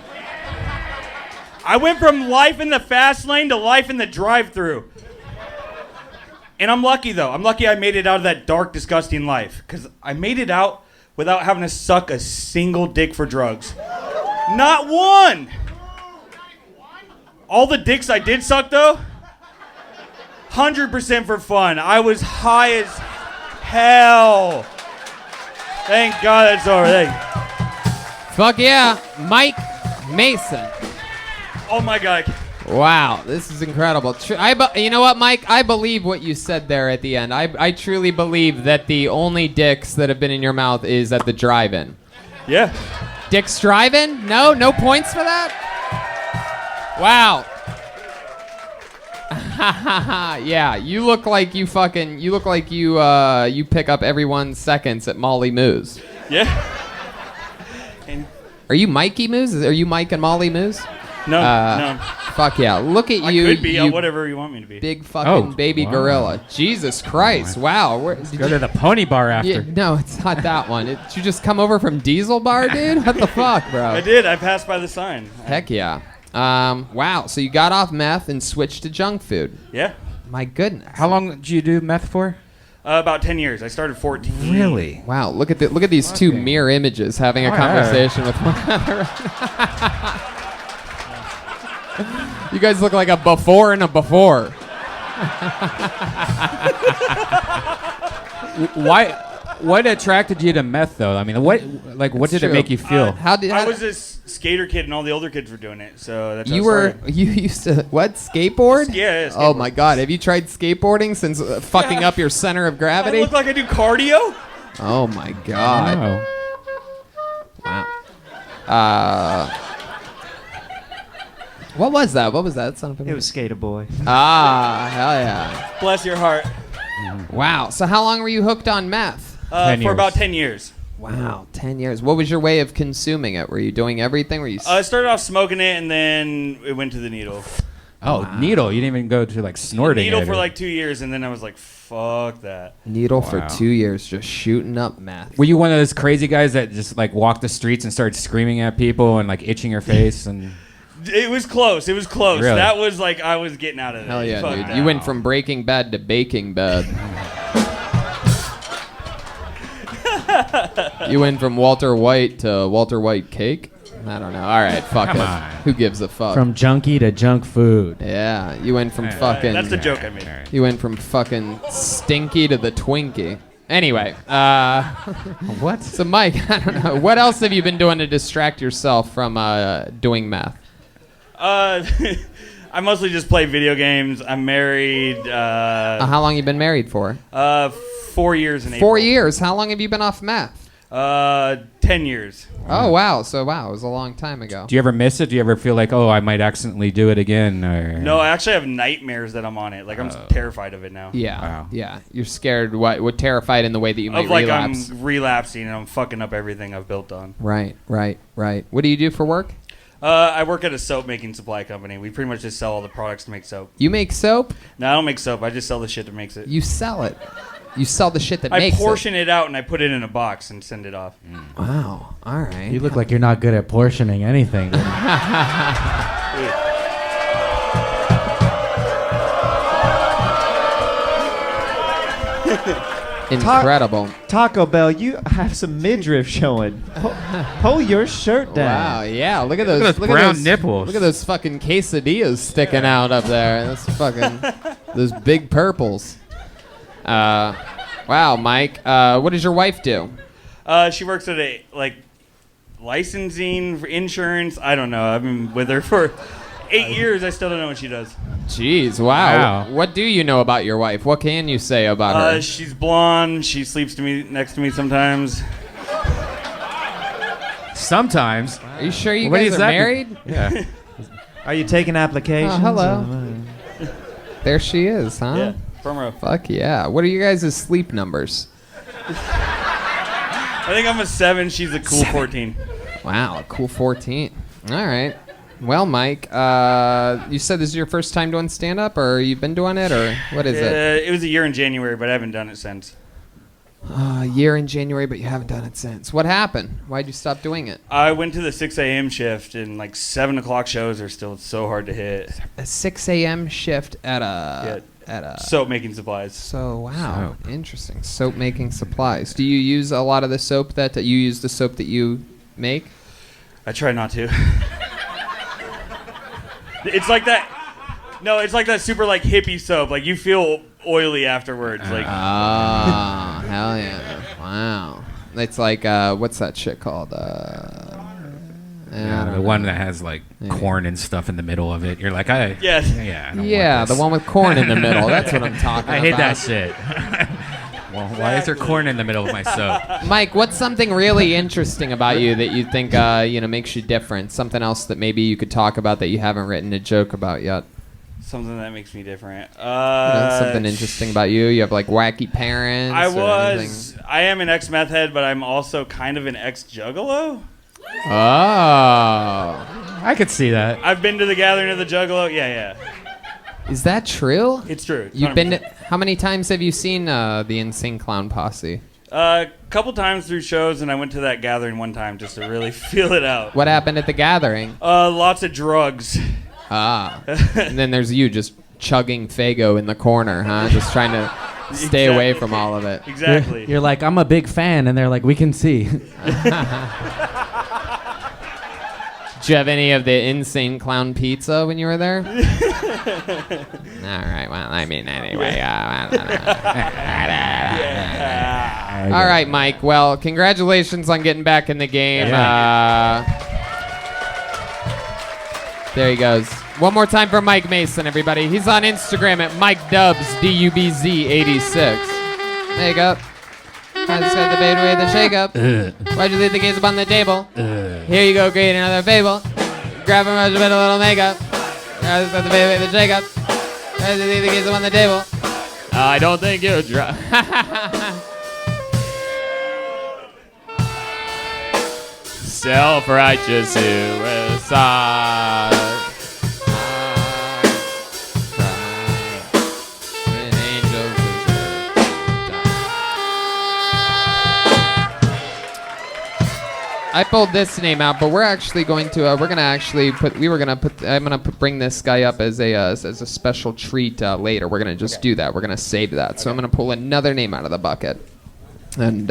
I went from life in the fast lane to life in the drive-through. And I'm lucky, though. I'm lucky I made it out of that dark, disgusting life. Because I made it out without having to suck a single dick for drugs. Not one! All the dicks I did suck, though, 100% for fun. I was high as hell. Thank God that's over there. Fuck yeah, Mike Mason. Oh my God. Wow, this is incredible. You know what, Mike? I believe what you said there at the end. I truly believe that the only dicks that have been in your mouth is at the drive-in. Yeah. Dick's drive-in? No points for that? Wow. Yeah, you look like you pick up everyone's seconds at Molly Moose. Yeah. Are you Mikey Moose? Are you Mike and Molly Moose? No, no. Fuck yeah. Look at you. I could be you whatever you want me to be. big fucking baby wow. gorilla. Jesus Christ. Wow. Go to the pony bar after. Yeah, no, it's not that one. Did you just come over from Diesel Bar, dude? What the fuck, bro? I did. I passed by the sign. Heck yeah. Wow. So you got off meth and switched to junk food. Yeah. My goodness. How long did you do meth for? About 10 years. I started 14. Really? Wow. Look at these two mirror images having a conversation with one another. You guys look like a before and a before. Why? What attracted you to meth, though? I mean, what did it make you feel? I was this skater kid, and all the older kids were doing it, so that's how you I were started. you used to what skateboard? Yeah, skateboard. Oh my God! Have you tried skateboarding since fucking up your center of gravity? I look like I do cardio. Oh my God! Wow. What was that? What was that? Son of a It was Skater Boy. Ah, hell yeah! Bless your heart. Wow. So how long were you hooked on meth? For about 10 years. Wow, 10 years. What was your way of consuming it? Were you doing everything? Were you? I started off smoking it, and then it went to the needle. Oh, wow. Needle. You didn't even go to like snorting Needle it, for or... like 2 years, and then I was like, fuck that. Needle for 2 years, just shooting up meth. Were you one of those crazy guys that just like walked the streets and started screaming at people and like itching your face and? It was close. It was close. Really? That was like I was getting out of there. Hell yeah, Fuck dude. that. You went from Breaking Bad to Baking Bad. You went from Walter White to Walter White Cake. I don't know. All right, fuck Come it. on. Who gives a fuck? From junkie to junk food. Yeah, you went from fucking. That's the joke I made. You went from fucking stinky to the Twinkie. Anyway, what? So Mike, I don't know. What else have you been doing to distract yourself from doing meth? I mostly just play video games. I'm married. How long you been married for? 4 years in April. 4 years. How long have you been off meth? 10 years. Oh wow! So wow, it was a long time ago. Do you ever miss it? Do you ever feel like, oh, I might accidentally do it again? Or No, I actually have nightmares that I'm on it. Like I'm terrified of it now. Yeah, Wow. yeah. You're scared. What terrified in the way that you might Of like relapse. I'm relapsing and I'm fucking up everything I've built on. Right. What do you do for work? I work at a soap making supply company. We pretty much just sell all the products to make soap. You make soap? No, I don't make soap. I just sell the shit that makes it. You sell it. You sell the shit that I makes portion it out and I put it in a box and send it off. Wow. All right. You look like you're not good at portioning anything. Incredible. Taco Bell, you have some midriff showing. Pull your shirt down. Wow, yeah. Look at those, those brown nipples. Look at those fucking quesadillas sticking out up there. That's fucking those big purples. Wow, Mike. What does your wife do? She works at a licensing for insurance. I don't know. I've been with her for 8 years. I still don't know what she does. Jeez, wow. What do you know about your wife? What can you say about her? She's blonde. She sleeps next to me sometimes. Sometimes. Are you sure you What guys is are that? married? Yeah. Are you taking applications? Oh, hello. There she is, huh? Yeah, front row. Fuck yeah. What are you guys' sleep numbers? I think I'm a 7. She's a cool 14. Wow, a cool 14. All right. Well, Mike, you said this is your first time doing stand-up, or you've been doing it, or what is it? It was a year in January, but I haven't done it since. A year in January, but you haven't done it since. What happened? Why'd you stop doing it? I went to the 6 a.m. shift, and 7 o'clock shows are still so hard to hit. A 6 a.m. shift at a soap making supplies. So wow, interesting. Soap making supplies. Do you use a lot of the soap that you use the soap that you make? I try not to. It's like that. No, it's like that super hippie soap. You feel oily afterwards. Hell yeah! Wow. It's like what's that shit called? Yeah, the one that has corn and stuff in the middle of it. You're like, yes. Yeah, I don't Yeah, want the this. one with corn in the middle. That's what I'm talking about. I hate that shit. Well, why is there corn in the middle of my soap? Mike, what's something really interesting about you that you think makes you different? Something else that maybe you could talk about that you haven't written a joke about yet? Something that makes me different. Something interesting about you. You have wacky parents. I am an ex-meth head, but I'm also kind of an ex-juggalo. Oh, I could see that. I've been to the gathering of the Juggalo. Yeah. Is that true? It's true. You've been to, how many times have you seen the Insane Clown Posse? A couple times through shows, and I went to that gathering one time just to really feel it out. What happened at the gathering? Lots of drugs. And then there's you just chugging Faygo in the corner, huh? Just trying to stay away from all of it. Exactly. You're like, I'm a big fan, and they're like, we can see. Did you have any of the Insane Clown Pizza when you were there? All right. Well, I mean, anyway. All right, Mike. Well, congratulations on getting back in the game. There he goes. One more time for Mike Mason, everybody. He's on Instagram at MikeDubs, DUBZ86. There you go. I just got the bait with the shake up. Why'd you leave the gaze up on the table? Here you go, create another fable. Grab a measurement, a little makeup. I just got the bait with the shake up. Why'd you leave the gaze up on the table? I don't think you're drunk. Self-righteous suicide. I pulled this name out, but we're actually going to bring this guy up as a special treat later. We're gonna just do that. We're gonna save that. So I'm gonna pull another name out of the bucket and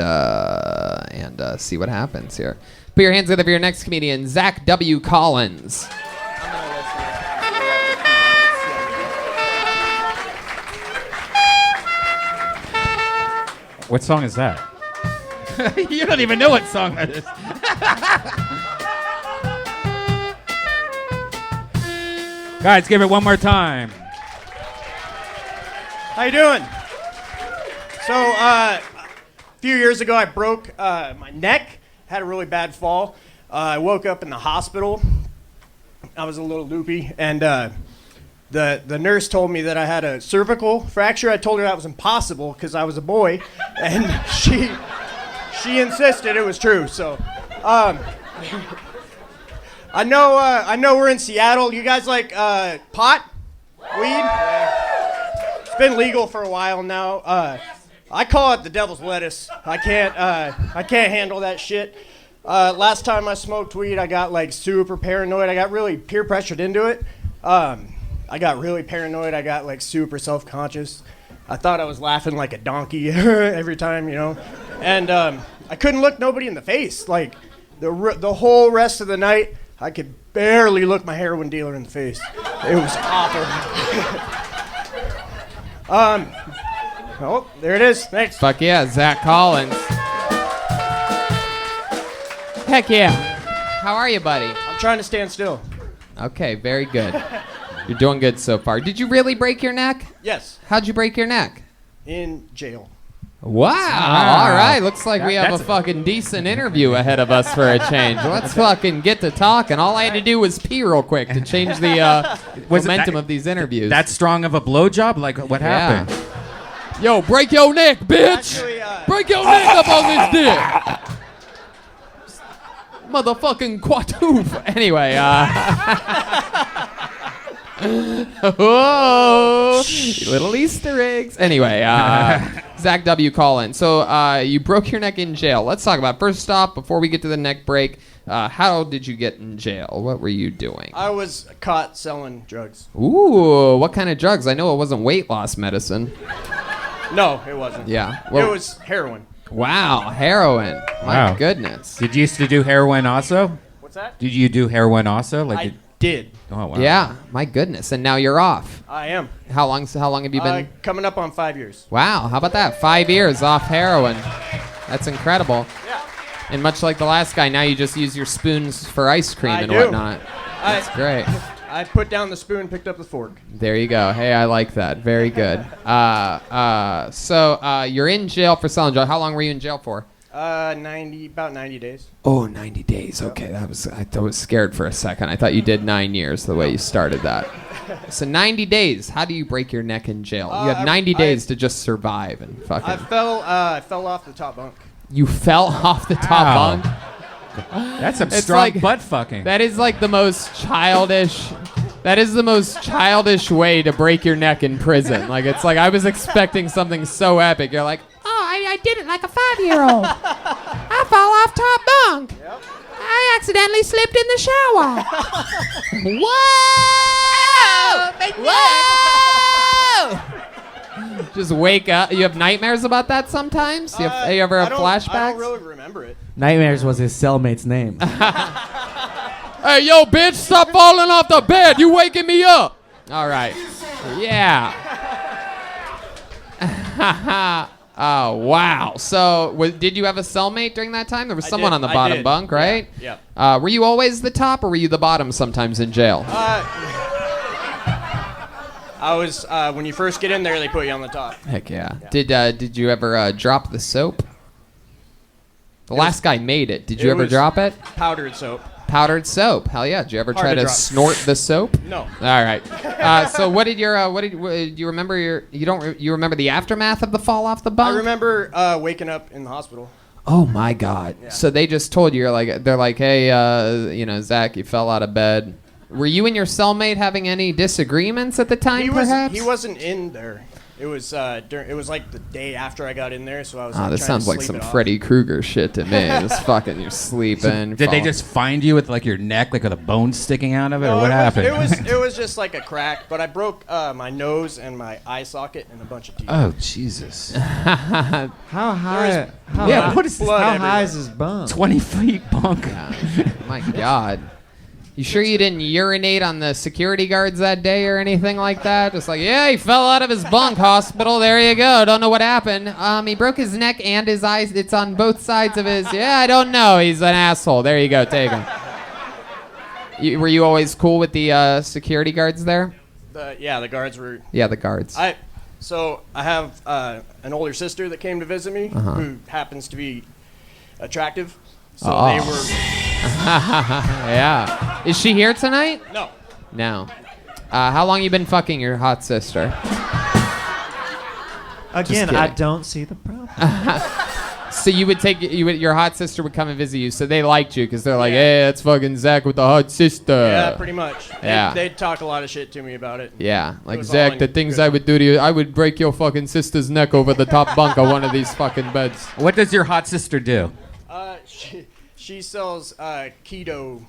see what happens here. Put your hands together for your next comedian, Zach W. Collins. What song is that? You don't even know what song that is. Guys, give it one more time. How you doing? So, a few years ago, I broke my neck. Had a really bad fall. I woke up in the hospital. I was a little loopy, and the nurse told me that I had a cervical fracture. I told her that was impossible because I was a boy, and she insisted it was true. So, I know we're in Seattle. You guys like pot, weed? It's been legal for a while now. I call it the devil's lettuce. I can't handle that shit. Last time I smoked weed, I got like super paranoid. I got really peer pressured into it. I got really paranoid. I got like super self-conscious. I thought I was laughing like a donkey every time, you know. And I couldn't look nobody in the face. Like the whole rest of the night, I could barely look my heroin dealer in the face. It was awful. Oh, there it is. Thanks. Fuck yeah, Zach Collins. Heck yeah. How are you, buddy? I'm trying to stand still. Okay, very good. You're doing good so far. Did you really break your neck? Yes. How'd you break your neck? In jail. Wow. All right. Looks like we have a fucking decent interview ahead of us for a change. Let's fucking get to talking. All I had to do was pee real quick to change the momentum of these interviews. That strong of a blowjob? Like, what happened? Yo, break your neck, bitch! Actually, break your neck up on this dick! Motherfucking quatoof. Anyway, whoa, little Easter eggs. Anyway, Zach W. Collins. So you broke your neck in jail. Let's talk about it. First off, before we get to the neck break, how did you get in jail? What were you doing? I was caught selling drugs. Ooh, what kind of drugs? I know it wasn't weight loss medicine. No, it wasn't. Yeah. It was heroin. Wow, heroin. My goodness. Did you used to do heroin also? What's that? Did you do heroin also? I did. Oh, wow. Yeah, my goodness. And now you're off. I am. How long have you been? Coming up on 5 years. Wow, how about that? 5 years off heroin. That's incredible. Yeah. And much like the last guy, now you just use your spoons for ice cream and whatnot. That's great. I put down the spoon, picked up the fork. There you go. Hey, I like that. Very good. So you're in jail for selling drugs. How long were you in jail for? About 90 days. Oh, 90 days. Okay, I was scared for a second. I thought you did 9 years the way you started that. So 90 days. How do you break your neck in jail? You have 90 days to just survive and fucking. I fell off the top bunk. You fell off the top bunk? That's some strong butt fucking. That is like the most childish. That is the most childish way to break your neck in prison. Like it's like I was expecting something so epic. You're like, I did it like a 5-year-old. I fell off top bunk. Yep. I accidentally slipped in the shower. Whoa! Whoa! Just wake up. You have nightmares about that sometimes? You ever have flashbacks? I don't really remember it. Nightmares was his cellmate's name. Hey, yo, bitch, stop falling off the bed. You waking me up. All right. Yeah. Oh, wow. So, did you have a cellmate during that time? There was someone on the bottom bunk, right? Yeah. Were you always the top, or were you the bottom sometimes in jail? I was, when you first get in there, they put you on the top. Heck yeah. Did you ever drop the soap? The last guy made it. Did you ever drop it? Powdered soap. Powdered soap. Hell yeah. Did you ever try to snort the soap? No. All right. So what did your do you remember you remember the aftermath of the fall off the bunk? I remember waking up in the hospital. Oh my God. Yeah. So they just told you they're like, "Hey, Zach, you fell out of bed." Were you and your cellmate having any disagreements at the time, perhaps? He wasn't in there. It was it was like the day after I got in there, so I was. Oh, like, this trying sounds to like sleep some it off. Freddy Krueger shit to me. Just fucking, you're sleeping. Did they just find you with like your neck, like with a bone sticking out of it, or what happened? It was just like a crack, but I broke my nose and my eye socket and a bunch of teeth. Oh Jesus! How high? What is this? How high is his bunk? 20 feet bunk. My God. You sure you didn't urinate on the security guards that day or anything like that? Just like, yeah, he fell out of his bunk, hospital. There you go. Don't know what happened. He broke his neck and his eyes. It's on both sides of his. Yeah, I don't know. He's an asshole. There you go. Take him. Were you always cool with the security guards there? The guards were. Yeah, the guards. So I have an older sister that came to visit me, who happens to be attractive. So they were. Yeah. Is she here tonight? No. No. How long you been fucking your hot sister? Again, I don't see the problem. So you would your hot sister would come and visit you, so they liked you because they're like, hey, that's fucking Zach with the hot sister. Yeah, pretty much. Yeah. They'd talk a lot of shit to me about it. Yeah, like, Zach, the things I would do to you, I would break your fucking sister's neck over the top bunk of one of these fucking beds. What does your hot sister do? She sells keto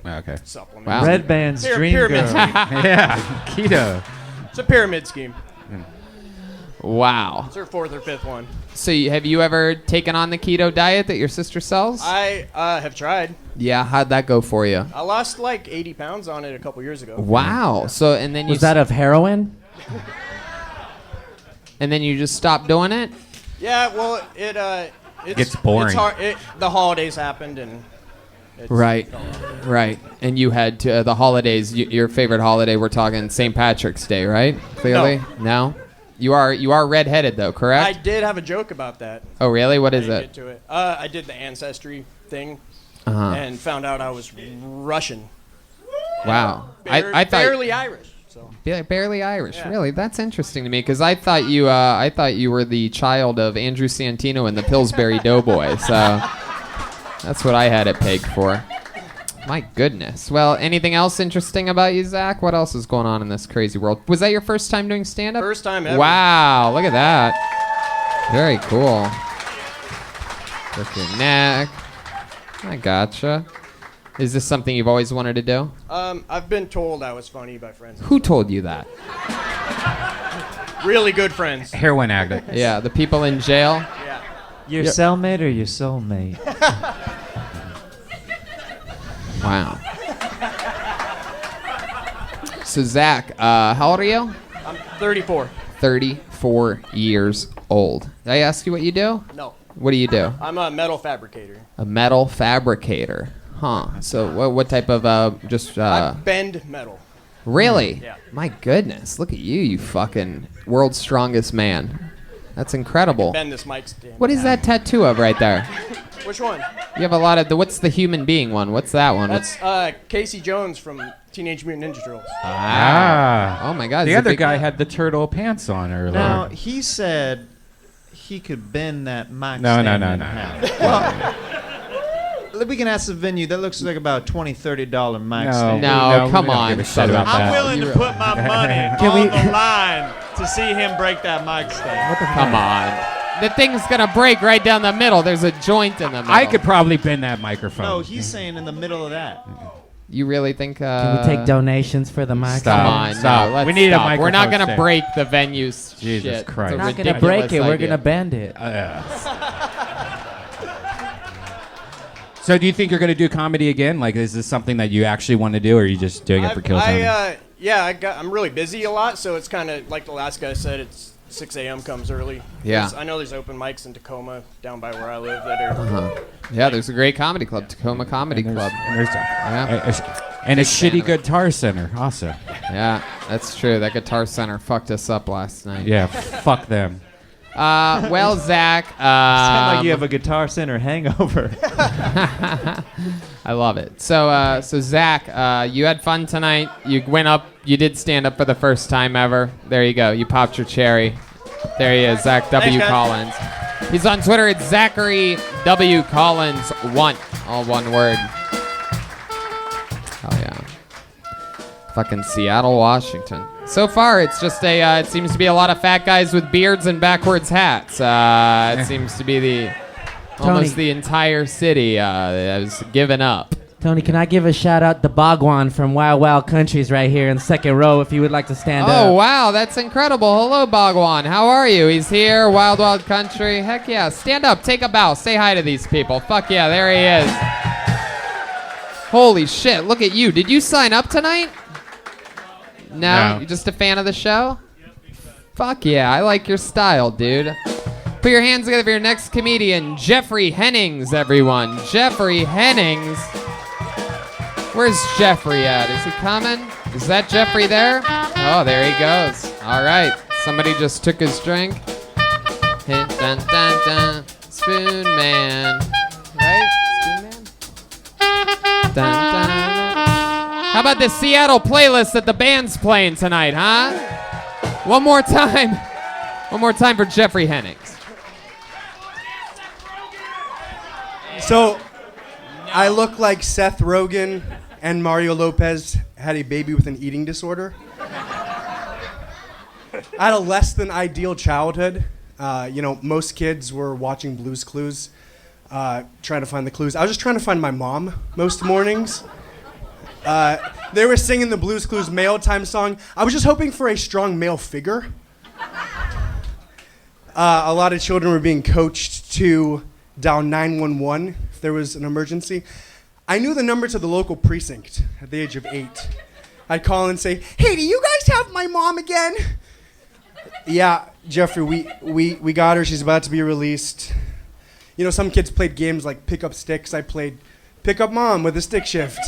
Okay. supplements. Wow. Redban's dream pyramid girl. scheme. Yeah, keto. It's a pyramid scheme. Wow. It's her fourth or fifth one. So have you ever taken on the keto diet that your sister sells? I have tried. Yeah, how'd that go for you? I lost like 80 pounds on it a couple years ago. Wow. So and then Was that of heroin? And then you just stopped doing it? Yeah, well, it gets boring. It's hard. The holidays happened and. Right. And you had to the holidays. Your favorite holiday? We're talking St. Patrick's Day, right? Clearly, no. You are redheaded though, correct? I did have a joke about that. Oh, really? What is it? Get to it. I did the ancestry thing, and found out I was Russian. Wow. I thought barely Irish. So. Barely Irish. Yeah. Really? That's interesting to me because I thought you were the child of Andrew Santino and the Pillsbury Doughboy. So that's what I had it pegged for. My goodness. Well, anything else interesting about you, Zach? What else is going on in this crazy world? Was that your first time doing stand-up? First time ever. Wow, look at that. Very cool. Look your neck. I gotcha. Is this something you've always wanted to do? I've been told I was funny by friends. Who told you that? Really good friends. Heroin addict. Yeah, the people in jail? Yeah. Your cellmate or your soulmate? Wow. So, Zach, how old are you? I'm 34. 34 years old. Did I ask you what you do? No. What do you do? I'm a metal fabricator. A metal fabricator. Huh. So, what type of I bend metal. Really? Yeah. My goodness. Look at you fucking world's strongest man. That's incredible. Bend this mic stand. What is that tattoo of right there? Which one? You have a lot of what's the human being one? What's that one? That's Casey Jones from Teenage Mutant Ninja Turtles. Oh my God. The he's a other big guy had the turtle pants on earlier. Now, he said he could bend that mic No. stand in half. Well, we can ask the venue. That looks like about $20, $30 mic stand. No, come we don't on. give a shit about I'm that. willing to put my money on the line to see him break that mic stand. Come on. The thing's gonna break right down the middle. There's a joint in the middle. I could probably bend that microphone. No, he's saying in the middle of that. You really think? Can we take donations for the mic? Come on, Stop. no. Let's We need a stop. We're not microphone gonna stand. break the venue's Jesus shit. Christ. It's a We're not gonna ridiculous break it. We're idea. gonna bend it. So do you think you're going to do comedy again? Like, is this something that you actually want to do, or are you just doing it for Kill Tony? I'm really busy a lot, so it's kind of like the last guy said. It's 6 a.m. comes early. Yeah. I know there's open mics in Tacoma down by where I live that are. Yeah, there's a great comedy club, Tacoma Comedy Club. And a shitty guitar center, also. Yeah, that's true. That Guitar Center fucked us up last night. Yeah, fuck them. Well, Zach. Sound like you have a Guitar Center hangover. I love it. So Zach, you had fun tonight. You went up. You did stand up for the first time ever. There you go. You popped your cherry. There he is, Zach W. Thanks, Collins. He's on Twitter. It's Zachary W. Collins 1. All one word. Oh yeah. Fucking Seattle, Washington. So far, it's just it seems to be a lot of fat guys with beards and backwards hats. It seems to be almost the entire city has given up. Tony, can I give a shout out to Bhagwan from Wild Wild Countries right here in second row if you would like to stand up? Oh, wow, that's incredible. Hello, Bhagwan. How are you? He's here, Wild Wild Country. Heck yeah. Stand up, take a bow, say hi to these people. Fuck yeah, there he is. Holy shit, look at you. Did you sign up tonight? No? You're just a fan of the show? Fuck yeah, I like your style, dude. Put your hands together for your next comedian, Jeffrey Hennings, everyone. Jeffrey Hennings. Where's Jeffrey at? Is he coming? Is that Jeffrey there? Oh, there he goes. All right. Somebody just took his drink. Dun, dun, dun. Spoon Man. Right? Spoon Man? Dun, dun. How about the Seattle playlist that the band's playing tonight, huh? One more time. One more time for Jeffrey Hennings. So, I look like Seth Rogen and Mario Lopez had a baby with an eating disorder. I had a less than ideal childhood. Most kids were watching Blue's Clues, trying to find the clues. I was just trying to find my mom most mornings. They were singing the Blue's Clues mail time song. I was just hoping for a strong male figure. A lot of children were being coached to dial 911 if there was an emergency. I knew the number to the local precinct at the age of 8. I'd call and say, "Hey, do you guys have my mom again?" "Yeah, Jeffrey, we got her. She's about to be released." You know, some kids played games like pick up sticks. I played pick up mom with a stick shift.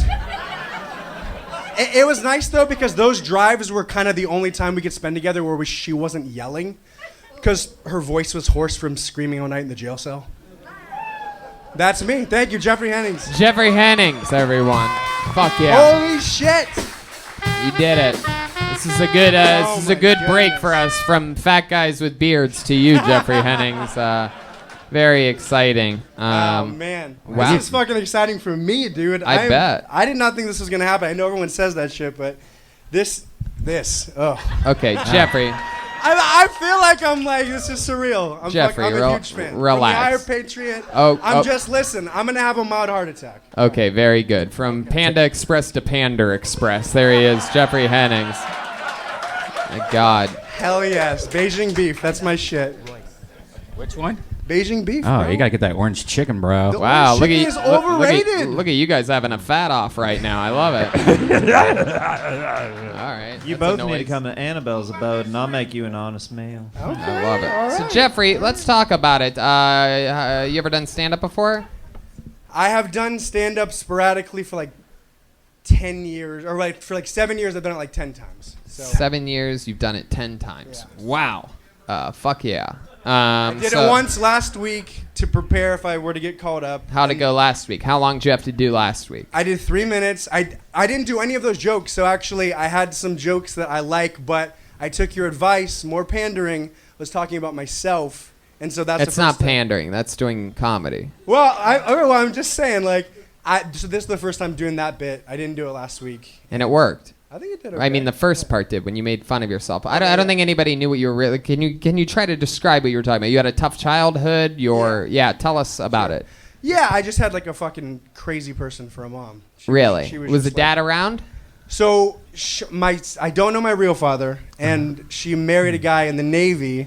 It was nice though because those drives were kind of the only time we could spend together where she wasn't yelling, because her voice was hoarse from screaming all night in the jail cell. That's me. Thank you, Jeffrey Hennings. Jeffrey Hennings, everyone. Fuck yeah. Holy shit! You did it. This is a good break for us from fat guys with beards to you, Jeffrey Hennings. Very exciting. Oh man, wow. This is fucking exciting for me, dude. I bet. I did not think this was gonna happen. I know everyone says that shit, but this. Okay, Jeffrey. I feel like I'm like, this is surreal. Jeffrey, I'm a huge fan. relax. From the Higher Patriot. Listen, I'm going to have a mild heart attack. Okay, very good. From Panda Express to Pander Express. There he is, Jeffrey Hennings. My God. Hell yes. Beijing beef. That's my shit. Which one? Beijing beef, Oh, bro. you gotta get that orange chicken, bro. The Wow, orange look at chicken you. is overrated. Look at you guys having a fat off right now. I love it. All right. You that's a both need to noise. come to Annabelle's abode, and I'll make you an honest meal. Okay. I love it. All So right. Jeffrey, let's talk about it. You ever done stand-up before? I have done stand-up sporadically for like 10 years, or like for like 7 years. I've done it like 10 times. So. 7 years, you've done it 10 times. Yeah. Wow. Fuck yeah. I did it once last week to prepare if I were to get called up. How'd it go last week? How long did you have to do last week? I did 3 minutes. I didn't do any of those jokes, so actually I had some jokes that I like, but I took your advice, more pandering, was talking about myself, and so that's It's not pandering. That's doing comedy. Well, I'm just saying, like, so this is the first time doing that bit. I didn't do it last week. And it worked. I think it did okay. I mean, the first part did when you made fun of yourself. I don't think anybody knew what you were really. Can you try to describe what you were talking about? You had a tough childhood. Tell us about it. Yeah, I just had like a fucking crazy person for a mom. Really? She Was the just dad around? So I don't know my real father, and she married a guy in the Navy,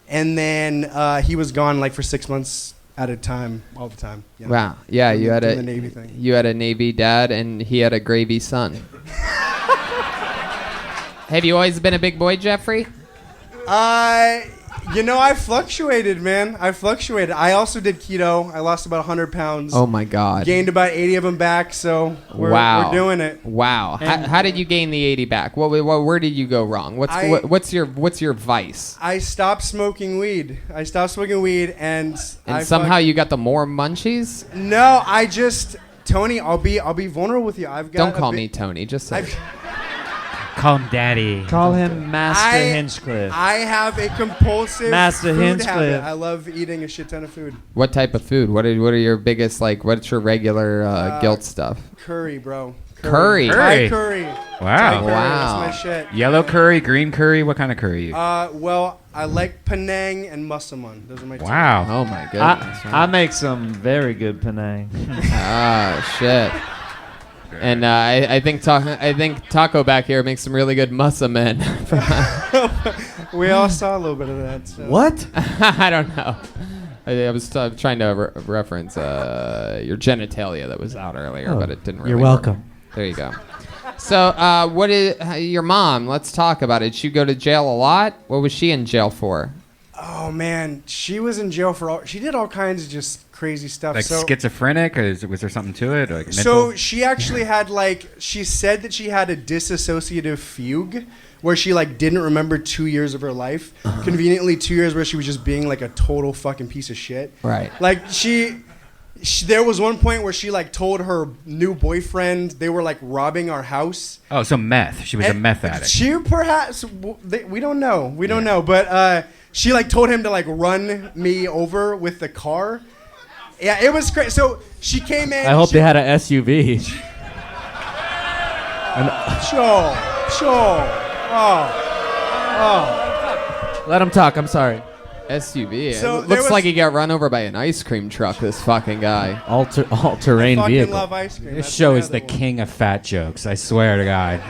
and then he was gone like for 6 months at a time, all the time. You know? Wow. Yeah, you had the Navy thing. You had a Navy dad, and he had a gravy son. Have you always been a big boy, Jeffrey? I fluctuated, man. I fluctuated. I also did keto. I lost about 100 pounds. Oh, my God. Gained about 80 of them back, so we're doing it. Wow. How did you gain the 80 back? Where did you go wrong? What's your vice? I stopped smoking weed. And somehow you got the more munchies? No, Tony, I'll be vulnerable with you. Don't call me Tony. Just say. Call him Daddy. Call him Master Hinchcliffe. I have a compulsive Master food Hinchcliffe. habit. I love eating a shit ton of food. What type of food? What are your biggest, what's your regular guilt stuff? Curry, bro. Curry. Thai curry. Wow. Thai curry, that's my shit. Yellow curry, green curry. What kind of curry are you? Well, I like Penang and Massaman. Those are my two. Wow. Oh my goodness. I make some very good Penang. Ah, shit. And I think Taco back here makes some really good mussa men. We all saw a little bit of that. So. What? I don't know. I was trying to reference your genitalia that was out earlier, but it didn't really You're work. welcome. There you go. So, what is your mom? Let's talk about it. Did she go to jail a lot? What was she in jail for? Oh man, she was in jail for she did all kinds of just crazy stuff. Like schizophrenic, or was there something to it? Like so she actually had she said that she had a dissociative fugue where she didn't remember 2 years of her life. Conveniently 2 years where she was just being a total fucking piece of shit. Right. She there was one point where she told her new boyfriend they were robbing our house. Oh, so meth. She was a meth addict. She perhaps we don't know. We don't know, but she told him to run me over with the car. Yeah, it was crazy. So she came in. I hope they had an SUV. Sure. Let him talk. I'm sorry. SUV. So it looks like he got run over by an ice cream truck. This fucking guy. All-terrain I fucking vehicle. love ice cream. This That's show my is other the one. king of fat jokes. I swear to God.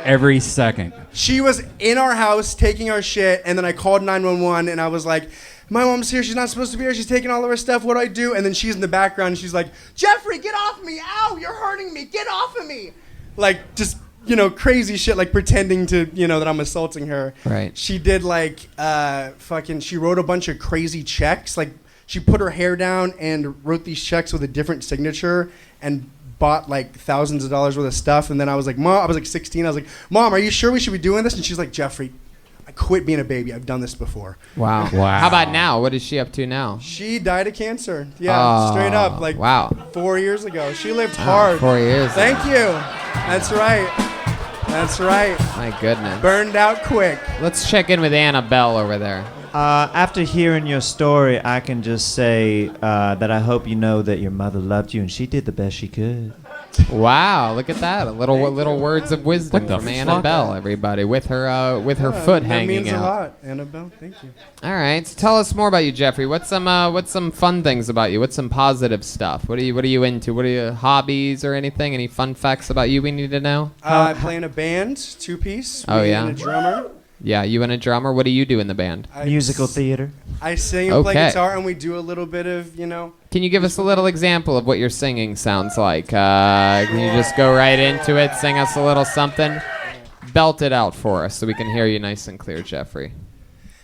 Every second. She was in our house taking our shit, and then I called 911, and I was like, my mom's here. She's not supposed to be here. She's taking all of her stuff. What do I do? And then she's in the background, and she's like, Jeffrey, get off me. Ow, you're hurting me. Get off of me. Just, crazy shit, pretending to, that I'm assaulting her. Right. She did, she wrote a bunch of crazy checks. She put her hair down and wrote these checks with a different signature and bought thousands of dollars worth of stuff. And then I was like, Mom, I was 16. I was like, Mom, are you sure we should be doing this? And she's like, Jeffrey, I quit being a baby. I've done this before. Wow. How about now? What is she up to now? She died of cancer. Yeah, straight up. Wow. 4 years ago. She lived hard. 4 years. Thank you. That's right. That's right. My goodness. Burned out quick. Let's check in with Annabelle over there. After hearing your story, I can just say that I hope you know that your mother loved you and she did the best she could. Wow, look at that. Little words of wisdom from Annabelle, everybody, with her foot hanging That means out. a lot, Annabelle. Thank you. All right, so tell us more about you, Jeffrey. What's some fun things about you? What's some positive stuff? What are you into? What are your hobbies or anything? Any fun facts about you we need to know? I play in a band, 2-piece. Oh, Me yeah? And a drummer. Yeah, you and a drummer. What do you do in the band? Musical theater. I sing and play Okay. guitar, and we do a little bit of, Can you give us a little example of what your singing sounds like? Can you just go right into it, sing us a little something? Belt it out for us so we can hear you nice and clear, Jeffrey.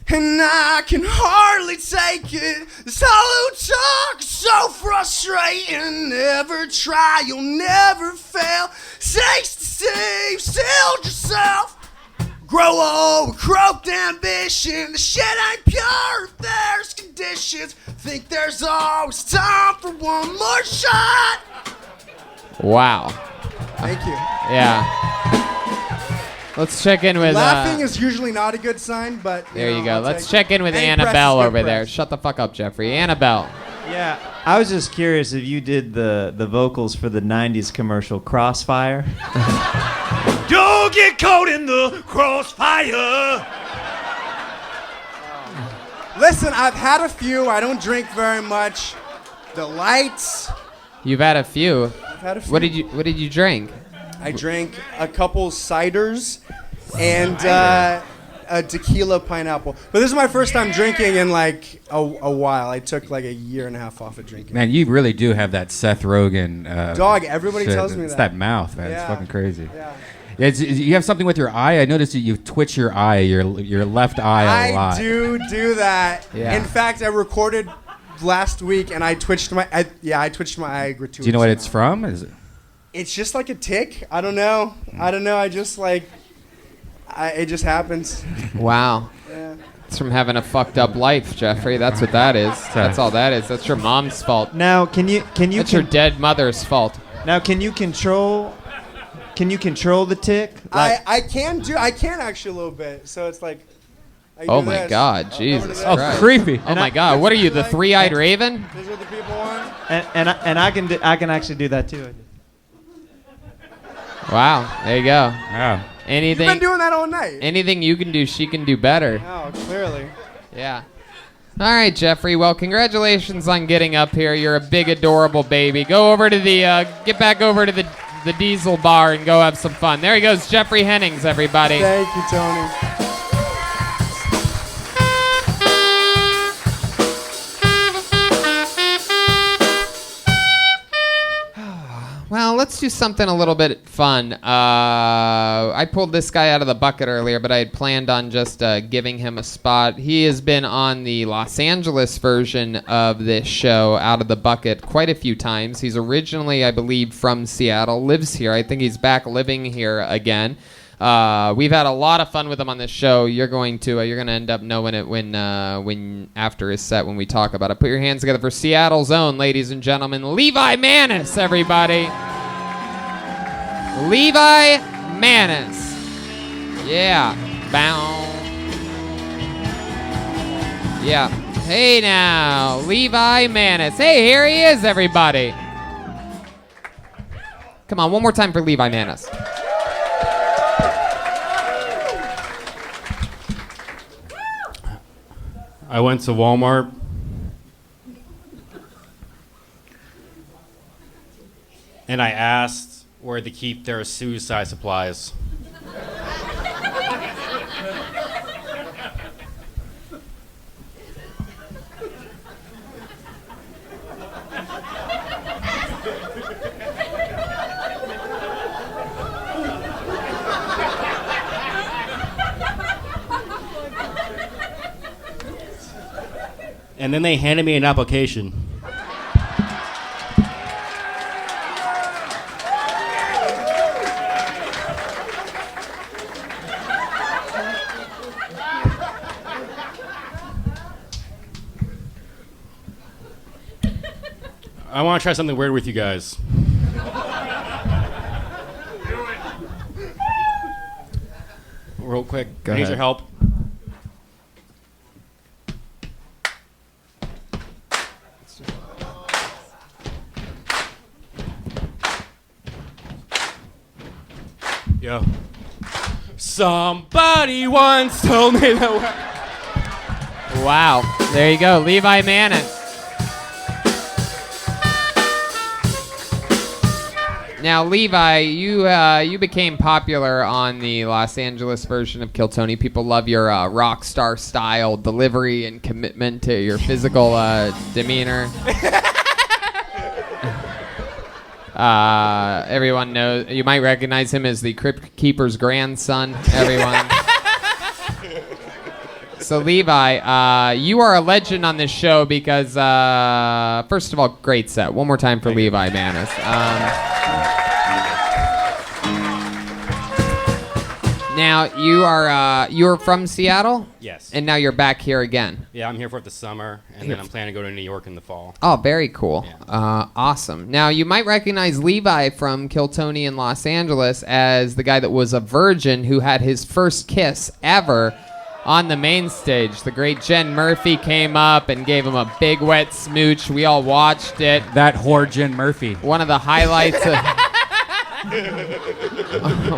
And I can hardly take it. This hollow talk is so frustrating. Never try, you'll never fail. Safe to save, still yourself. Grow old, croaked ambition. The shit ain't pure if there's conditions. Think there's always time for one more shot. Wow. Thank you. Yeah. Let's check in with. Laughing is usually not a good sign, but There you go. I'll Let's take check in with Any Annabelle press is good over there. press. Shut the fuck up, Jeffrey. Annabelle. Yeah, I was just curious if you did the vocals for the 90s commercial Crossfire. Don't get caught in the crossfire. Listen, I've had a few. I don't drink very much. The lights. You've had a few. I've had a few. What did you drink? I drank a couple ciders and a tequila pineapple. But this is my first time drinking in a while. I took a year and a half off of drinking. Man, you really do have that Seth Rogen. Dog, everybody shit. tells me It's that. that mouth, man. It's Yeah. fucking crazy. Yeah. You have something with your eye. I noticed that you twitch your eye, your left eye a lot. I do that. Yeah. In fact, I recorded last week and I twitched my eye gratuitously. Do you know what it's from? Is it? It's just like a tick. I don't know. I just it just happens. Wow. Yeah. It's from having a fucked up life, Jeffrey. That's what that is. That's all that is. That's your mom's fault. Now, can you That's your dead mother's fault. Now, can you control the tick? I can actually a little bit. So it's like. I Oh do my this. God, Jesus Oh, Christ. creepy. Oh my God, what are you, the three-eyed raven? This is what the people want. And I can actually do that too. Wow, there you go. Yeah. Anything? You've been doing that all night. Anything you can do, she can do better. Oh, clearly. Yeah. All right, Jeffrey. Well, congratulations on getting up here. You're a big, adorable baby. Go over to get back over to the Diesel Bar and go have some fun. There he goes, Jeffrey Hennings, everybody. Thank you, Tony. Well, let's do something a little bit fun. I pulled this guy out of the bucket earlier, but I had planned on just giving him a spot. He has been on the Los Angeles version of this show, Out of the Bucket, quite a few times. He's originally, I believe, from Seattle, lives here. I think he's back living here again. We've had a lot of fun with him on this show. You're going to end up knowing it when after his set when we talk about it. Put your hands together for Seattle's own, ladies and gentlemen, Levi Manis, everybody. Levi Manis. Yeah. Bow. Yeah. Hey now, Levi Manis. Hey, here he is, everybody. Come on, one more time for Levi Manis. I went to Walmart and I asked where to keep their suicide supplies. And then they handed me an application. I want to try something weird with you guys. Real quick, Go I need ahead. your help. Yo. Somebody once told me that. Wow. There you go, Levi Manis. Now, Levi, you became popular on the Los Angeles version of Kill Tony. People love your rock star style, delivery, and commitment to your physical demeanor. Everyone knows. You might recognize him as the Crypt Keeper's grandson. Everyone. So, Levi, you are a legend on this show because, first of all, great set. One more time for Levi Manis. Now you're from Seattle? Yes. And now you're back here again. Yeah, I'm here for the summer, and then I'm planning to go to New York in the fall. Oh, very cool. Awesome. Now you might recognize Levi from Kill Tony in Los Angeles as the guy that was a virgin who had his first kiss ever on the main stage. The great Jen Murphy came up and gave him a big wet smooch. We all watched it. That whore Jen Murphy. One of the highlights of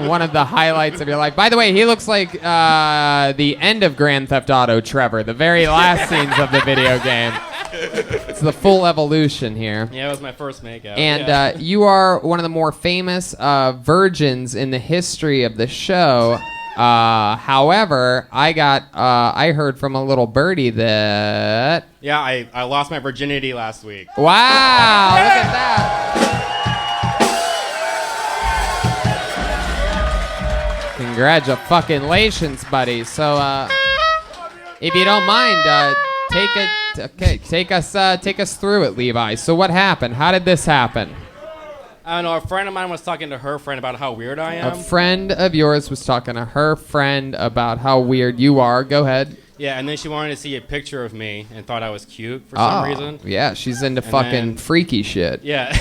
one of the highlights of your life. By the way, he looks like the end of Grand Theft Auto Trevor, the very last scenes of the video game. It's the full evolution here. Yeah, it was my first makeout. And you are one of the more famous virgins in the history of the show. However, I heard from a little birdie that... Yeah, I lost my virginity last week. Wow, look at that. Congratulations, buddy. So, if you don't mind, take us through it, Levi. So, what happened? How did this happen? I don't know. A friend of mine was talking to her friend about how weird I am. A friend of yours was talking to her friend about how weird you are. Go ahead. Yeah, and then she wanted to see a picture of me and thought I was cute for some reason. Yeah, she's into And fucking then- freaky shit. Yeah.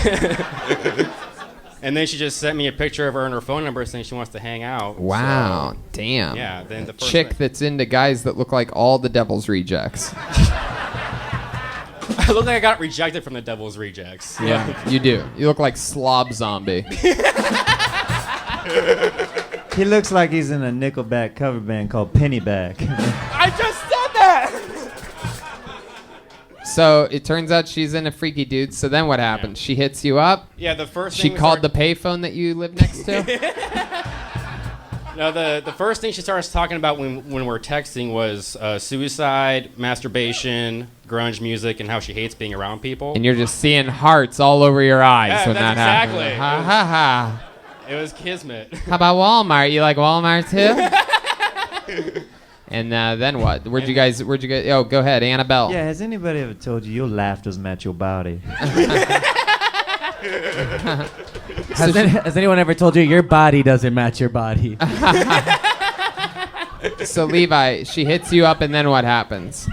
And then she just sent me a picture of her and her phone number saying she wants to hang out. Wow, So, damn. Yeah, then the first chick thing- that's into guys that look like all the Devil's Rejects. I look like I got rejected from the Devil's Rejects. Yeah, you do. You look like Slob Zombie. He looks like he's in a Nickelback cover band called Pennyback. I just said that. So it turns out she's in a freaky dude. So then what happens? She hits you up. Yeah, the first She thing we called start- the payphone that you live next to. No, the first thing she starts talking about when we're texting was suicide, masturbation, grunge music, and how she hates being around people. And you're just seeing hearts all over your eyes Yeah, when that that's happens. exactly. Ha ha ha. It was kismet. How about Walmart? You like Walmart too? And then what? Where'd you guys? Oh, go ahead, Annabelle. Yeah, has anybody ever told you your laugh doesn't match your body? Has anyone ever told you your body doesn't match your body? So Levi, she hits you up, and then what happens?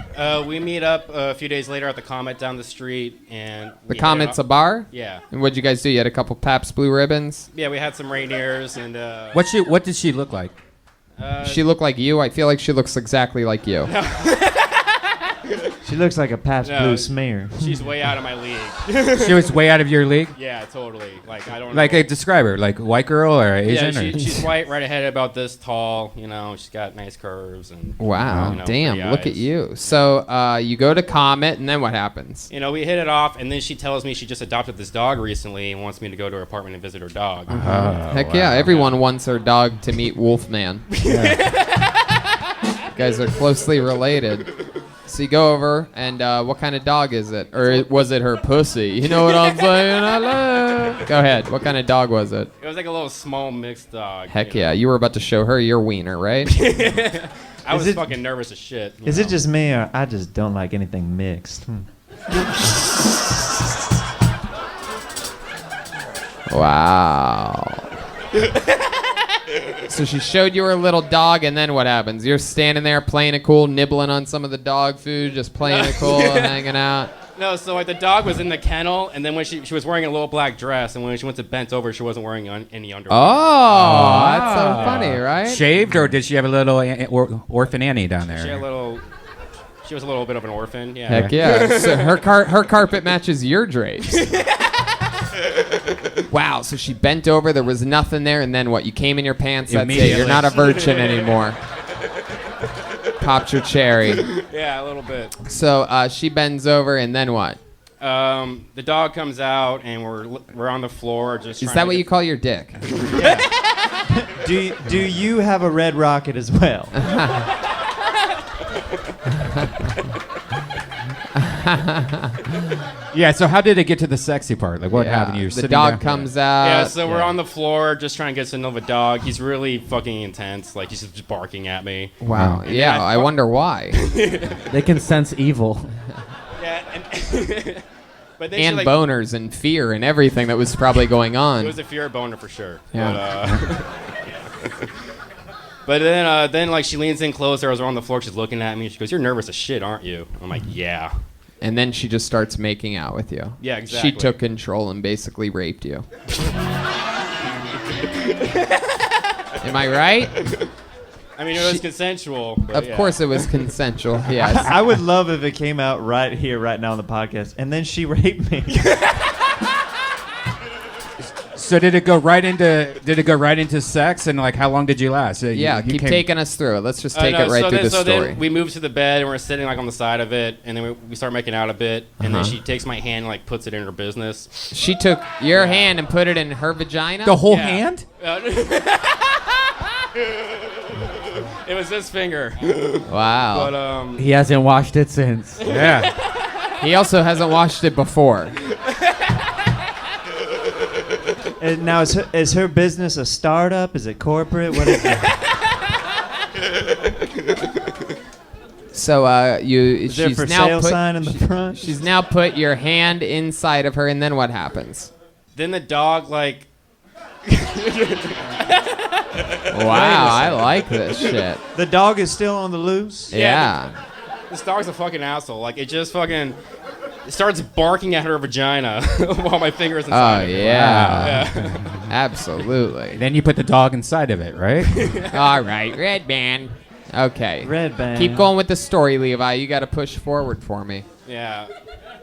We meet up a few days later at the Comet down the street, and The Comet's a bar? Yeah. And what'd you guys do? You had a couple Pabst Blue Ribbons? Yeah, we had some Rainiers and. What did she look like? She looked like you? I feel like she looks exactly like you. She looks like a Pabst No, Blue smear. She's way out of my league. She was way out of your league? Yeah, totally. Like I don't. Like know. describe her, like white girl or Asian? Yeah, or? she's white, right ahead, about this tall. You know, she's got nice curves and. Wow, you know, damn, pretty look eyes. at you. So you go to Comet, and then what happens? You know, we hit it off, and then she tells me she just adopted this dog recently and wants me to go to her apartment and visit her dog. Heck yeah, everyone wants their dog to meet Wolfman. You guys are closely related. So you go over, and what kind of dog is it? Or was it her pussy? You know what I'm saying? Go ahead. What kind of dog was it? It was like a little small mixed dog. Heck yeah, you were about to show her your wiener, right? I was fucking nervous as shit. Is it just me, or I just don't like anything mixed? Wow. So she showed you her little dog, and then what happens? You're standing there playing it cool, nibbling on some of the dog food, just playing it cool, hanging out. No, so like the dog was in the kennel, and then when she was wearing a little black dress, and when she went to bent over, she wasn't wearing any underwear. Oh, that's so funny, right? Shaved, or did she have a little orphan Annie down there? She was a little bit of an orphan. Yeah. Heck yeah. So her carpet matches your drapes. Wow, so she bent over, there was nothing there, and then what? You came in your pants, that's it. You're not a virgin anymore. Popped your cherry. Yeah, a little bit. So she bends over, and then what? The dog comes out, and we're on the floor just. Is that what you call your dick? Do you have a red rocket as well? Yeah, so how did it get to the sexy part? Like what happened? You were The sitting dog there? comes out. Yeah, so we're on the floor just trying to get to know the dog. He's really fucking intense. Like he's just barking at me. Wow. And Yeah, then I wonder why. They can sense evil. Yeah, and but then And she, like, boners and fear and everything that was probably going on. It was a fear boner for sure. Yeah. But then like she leans in closer. As we're on the floor, she's looking at me. She goes, "You're nervous as shit, aren't you?" I'm like, "Yeah." And then she just starts making out with you. Yeah, exactly. She took control and basically raped you. Am I right? I mean, it was consensual. But Of yeah. course it was consensual, yes. I would love if it came out right here, right now on the podcast, and then she raped me. So did it go right into sex, and like how long did you last? Yeah, keep taking us through it. Let's just take it right so through then, the so story. then we move to the bed, and we're sitting like on the side of it, and then we start making out a bit, and then Uh-huh. she takes my hand and like puts it in her business. She took your hand and put it in her vagina? The whole Yeah. hand? It was this finger. Wow. But He hasn't washed it since. Yeah. He also hasn't washed it before. And now, is her business a startup? Is it corporate? What is it? So Is there a she's for now sale put, sign in the front? She's now put your hand inside of her, and then what happens? then the dog like. Wow, I like this shit. The dog is still on the loose? Yeah. This dog's a fucking asshole. Like, it just fucking starts barking at her vagina while my finger's inside Oh, of her. yeah. Absolutely. Then you put the dog inside of it, right? All right, Redban. Okay. Redban. Keep going with the story, Levi. You got to push forward for me. Yeah.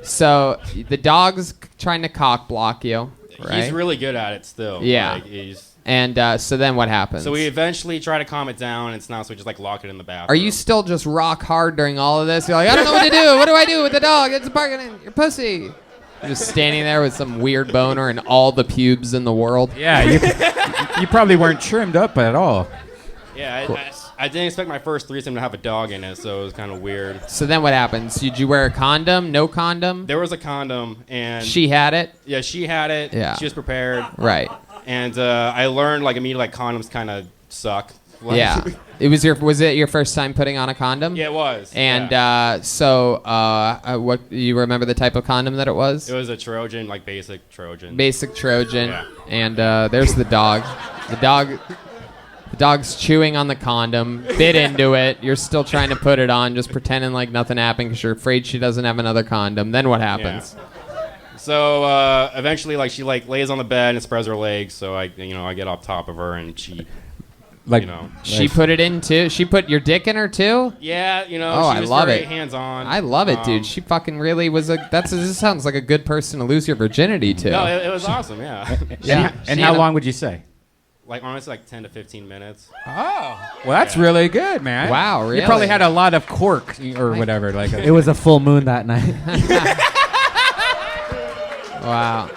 So the dog's trying to cock block you, right? He's really good at it still. Yeah. Like, he's And so then what happens? So we eventually try to calm it down, and it's not, so we just like lock it in the bathroom. Are you still just rock hard during all of this? You're like, I don't know what to do. What do I do with the dog? It's barking in your pussy. You're just standing there with some weird boner and all the pubes in the world. Yeah, you probably weren't trimmed up at all. Yeah, I didn't expect my first threesome to have a dog in it, so it was kind of weird. So then what happens? Did you wear a condom? No condom? There was a condom, and she had it? Yeah, she had it. Yeah. She was prepared. Right. And I learned like immediately like condoms kind of suck. Like, Yeah. Was it your first time putting on a condom? Yeah, it was. And what you remember the type of condom that it was? It was a Trojan, like basic Trojan. Basic Trojan. Yeah. And there's the dog. The dog's chewing on the condom, bit into it. You're still trying to put it on, just pretending like nothing happened because you're afraid she doesn't have another condom. Then what happens? Yeah. So eventually, like she like lays on the bed and spreads her legs. So I get off top of her and she, she put it in too. She put your dick in her too. Yeah, Oh, she I was love very it. hands-on. I love it, dude. She fucking really was this sounds like a good person to lose your virginity to. No, it was awesome. Yeah. Yeah. And how long would you say? Like honestly, like 10 to 15 minutes. Oh, well, that's really good, man. Wow, really? You probably had a lot of cork or whatever. Like It was a full moon that night. Wow.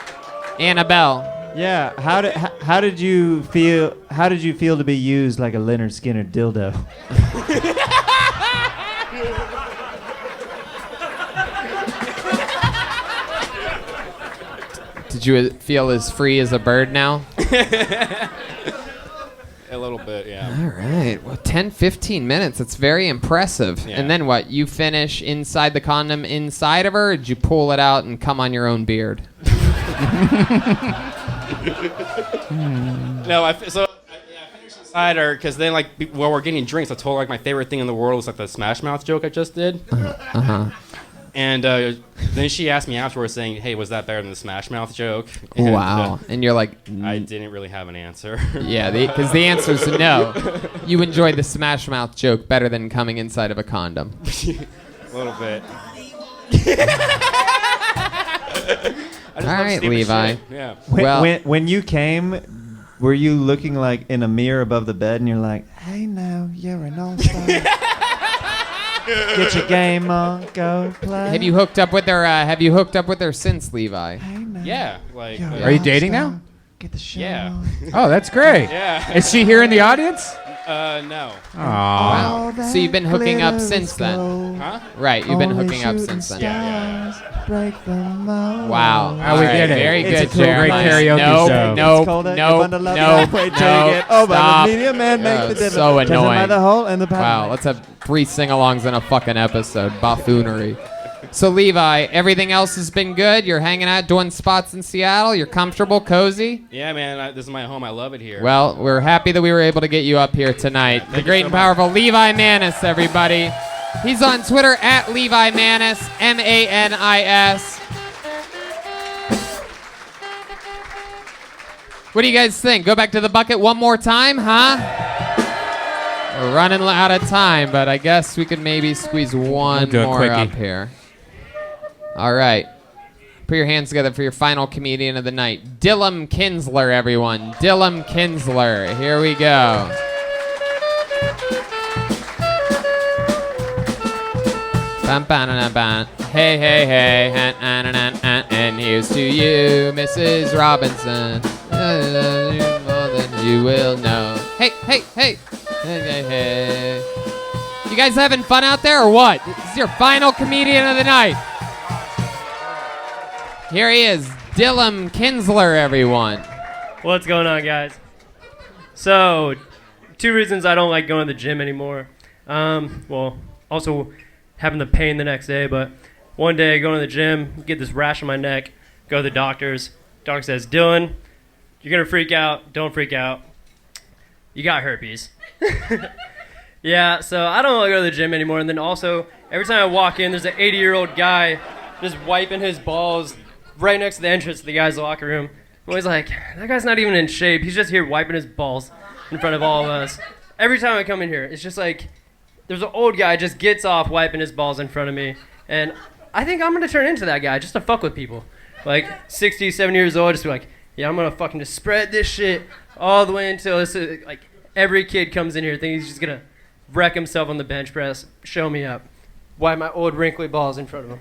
Annabelle. Yeah, how did you feel? How did you feel to be used like a Leonard Skinner dildo? Did you feel as free as a bird now? A little bit, yeah. All right. Well, 10, 15 minutes. That's very impressive. Yeah. And then what? You finish inside the condom inside of her, or did you pull it out and come on your own beard? No, I finished inside her because then like while we're getting drinks, I told her like my favorite thing in the world was like the Smash Mouth joke I just did. And then she asked me afterwards, saying, "Hey, was that better than the Smash Mouth joke?" And, Wow. And you're like, I didn't really have an answer. Yeah, because the answer is no. You enjoyed the Smash Mouth joke better than coming inside of a condom. A little bit. All right, Levi. Shit. Yeah. When you came, were you looking like in a mirror above the bed and you're like, "Hey, now you're an all-star. Get your game on, go play." Have you hooked up with her? Have you hooked up with her since, Levi? Yeah. Like. Are you dating now? Get the show. Yeah. Oh, that's great. Yeah. Is she here in the audience? No. Wow. So you've been hooking up since then? Huh? Right. You've been hooking up since then. Yeah. Break them all. Wow. Oh, we get it. Very It's good, a cool, great Jeremiah. karaoke show. It's called a bundle of love. Wait till you get over. Stop. The media man makes the difference. So Doesn't annoying. matter the hole and the pattern. Wow, let's have 3 sing-alongs in a fucking episode. Buffoonery. So, Levi, everything else has been good? You're hanging out, doing spots in Seattle? You're comfortable, cozy? Yeah, man. This is my home. I love it here. Well, we're happy that we were able to get you up here tonight. The great and powerful Levi Manis, everybody. He's on Twitter at Levi Manis, Manis. What do you guys think? Go back to the bucket one more time, huh? We're running out of time, but I guess we could maybe squeeze one do a more quickie. up here. All right. Put your hands together for your final comedian of the night. Dillema Kinsler, everyone. Dillema Kinsler. Here we go. Bam, bam, bam, bam. Hey, hey, hey. And here's to you, Mrs. Robinson. More than you will know. Hey, hey, hey. Hey, hey, hey. You guys having fun out there or what? This is your final comedian of the night. Here he is, Dillema Kinsler, everyone. What's going on, guys? So, 2 reasons I don't like going to the gym anymore. Well, also having the pain the next day, but one day going to the gym, get this rash on my neck, go to the doctor's. Doctor says, "Dylan, you're going to freak out. Don't freak out. You got herpes." Yeah, so I don't want to go to the gym anymore. And then also, every time I walk in, there's an 80-year-old guy just wiping his balls right next to the entrance to the guy's locker room. I'm always like, that guy's not even in shape. He's just here wiping his balls in front of all of us. Every time I come in here, it's just like, there's an old guy just gets off wiping his balls in front of me. And I think I'm going to turn into that guy just to fuck with people. Like, 60, 70 years old, just be like, yeah, I'm going to fucking just spread this shit all the way until it's like every kid comes in here thinking he's just gonna wreck himself on the bench press, show me up. Wipe my old wrinkly balls in front of him.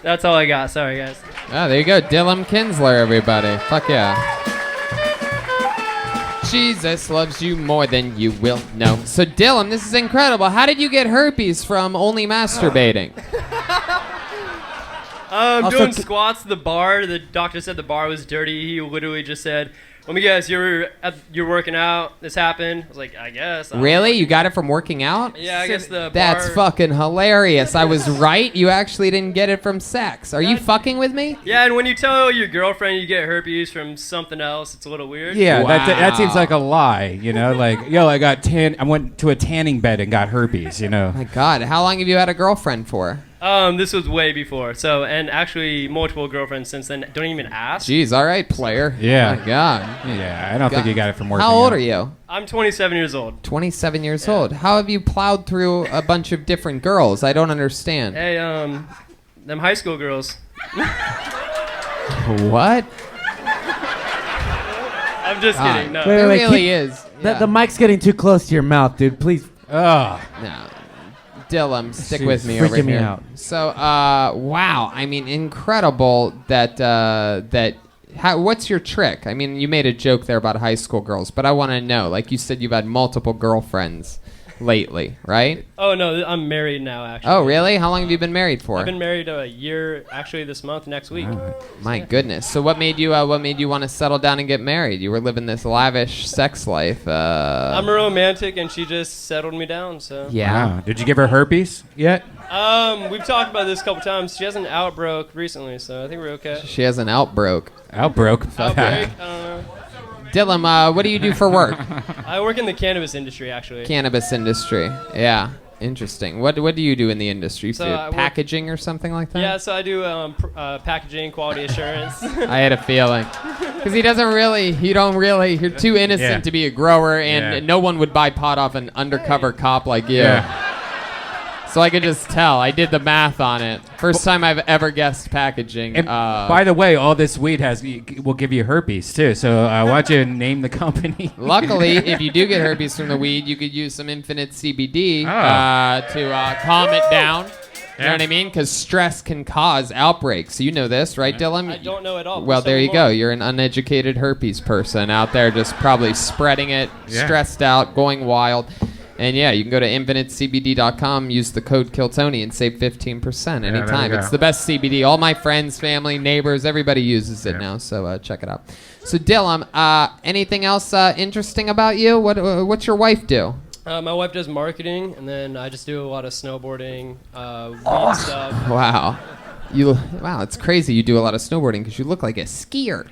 That's all I got. Sorry, guys. Oh, there you go. Dillema Kinsler, everybody. Fuck yeah. Jesus loves you more than you will know. So, Dillem, this is incredible. How did you get herpes from only masturbating? Doing squats at the bar. The doctor said the bar was dirty. He literally just said, "Let me guess, you're working out. This happened." I was like, "I guess." Really? You got it from working out? Yeah, I guess the That's bar. fucking hilarious. I was right. You actually didn't get it from sex. Are you fucking with me? Yeah, and when you tell your girlfriend you get herpes from something else, it's a little weird. Yeah, that seems like a lie, you know? Like, yo, I went to a tanning bed and got herpes, you know? My God, how long have you had a girlfriend for? This was way before. So, and actually multiple girlfriends since then. Don't even ask. Jeez, all right, player. Yeah. My God. Yeah, I don't think you got it from working How old out. are you? I'm 27 years old. 27 years old. How have you plowed through a bunch of different girls? I don't understand. Hey, them high school girls. What? I'm just kidding. No. There really is. The mic's getting too close to your mouth, dude. Please. No. Dillem, stick She's with me freaking over me here. out. So, wow. I mean, incredible that what's your trick? I mean, you made a joke there about high school girls, but I want to know. Like you said, you've had multiple girlfriends lately, right? Oh, no, I'm married now, actually. Oh, really? How long have you been married for? I've been married a year, actually, this month, next week. My goodness. So what made you want to settle down and get married? You were living this lavish sex life. I'm a romantic, and she just settled me down, so. Yeah. Wow. Did you give her herpes yet? We've talked about this a couple times. She has an outbroke recently, so I think we're okay. She has an outbroke. Outbroke? Outbreak? I don't know. Dillem, what do you do for work? I work in the cannabis industry, actually. Cannabis industry. Yeah. Interesting. What do you do in the industry? So Do I work- packaging or something like that? Yeah, so I do packaging, quality assurance. I had a feeling. Because you're too innocent Yeah. to be a grower, and Yeah. no one would buy pot off an undercover cop like you. Yeah. So I could just tell. I did the math on it. First time I've ever guessed packaging. And by the way, all this weed will give you herpes too. So why don't you name the company? Luckily, if you do get herpes from the weed, you could use some Infinite CBD Oh. to calm it down. You know Yeah. what I mean? Because stress can cause outbreaks. You know this, right, Dillem? I don't know at all. Well, So there you more. go. You're an uneducated herpes person out there just probably spreading it, Yeah. stressed out, going wild. And yeah, you can go to infinitecbd.com, use the code KillTony, and save 15% there you anytime. go. It's the best CBD. All my friends, family, neighbors, everybody uses it now, so check it out. So Dillem, anything else interesting about you? What's your wife do? My wife does marketing, and then I just do a lot of snowboarding, weed stuff. Wow. Wow, it's crazy you do a lot of snowboarding because you look like a skier.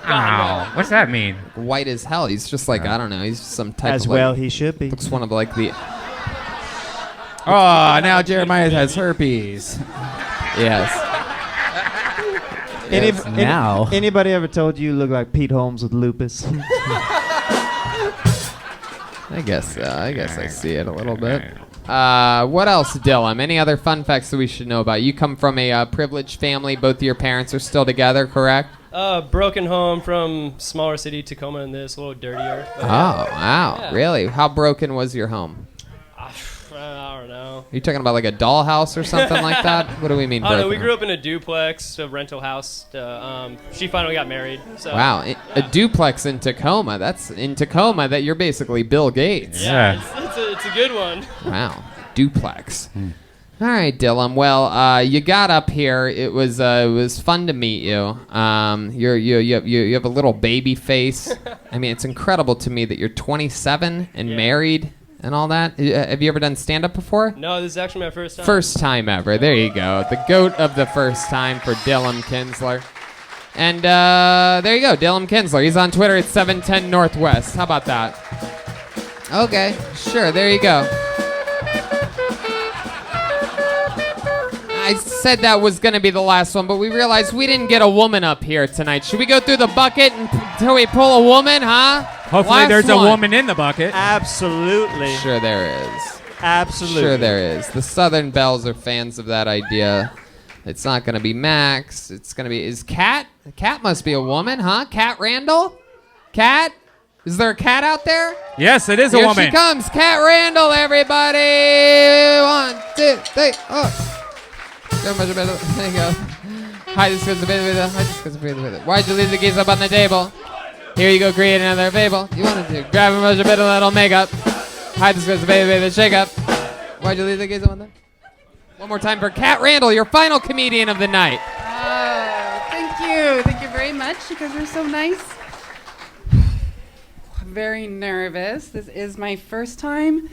Ow. What's that mean? White as hell. He's just like, I don't know, he's some type As of well he should be. Looks one of like the... Oh, now Jeremiah has herpes. Yes. Anybody ever told you look like Pete Holmes with lupus? I guess so. I guess I see it a little bit. What else, Dillem? Any other fun facts that we should know about? You come from a privileged family. Both of your parents are still together, correct? Broken home from smaller city, Tacoma, and this a little dirtier. Oh, wow. Yeah. Really? How broken was your home? I don't know. Are you talking about like a dollhouse or something like that? What do we mean I don't know. broken? We grew up in a duplex, a rental house. She finally got married. So. Wow, a duplex in Tacoma. That's in Tacoma that you're basically Bill Gates. Yeah, it's a good one. Wow, duplex. All right, Dillem. Well, you got up here. It was fun to meet you. You have a little baby face. I mean, it's incredible to me that you're 27 and married and all that. Have you ever done stand-up before? No, this is actually my first time. First time ever. There you go. The goat of the first time for Dillema Kinsler. And there you go, Dillema Kinsler. He's on Twitter at 710 Northwest. How about that? Okay, sure. There you go. I said that was going to be the last one, but we realized we didn't get a woman up here tonight. Should we go through the bucket until we pull a woman, huh? Hopefully Last there's one. a woman in the bucket. Absolutely. Sure there is. Absolutely. Sure there is. The Southern Bells are fans of that idea. It's not going to be Max. It's going to be... Is Kat? Kat must be a woman, huh? Kat Randall? Cat? Is there a cat out there? Yes, it is a Here woman. she comes, Cat Randall, everybody. 1, 2, 3. Oh. There you go. Hi, this is the baby. Why'd you leave the keys up on the table? Here you go, create another fable. You wanted to grab a measure bit of little makeup. Hi, this is the baby, shake up. Why'd you leave the keys up on there? One more time for Cat Randall, your final comedian of the night. Thank you. Thank you very much. You guys are so nice. I'm very nervous. This is my first time.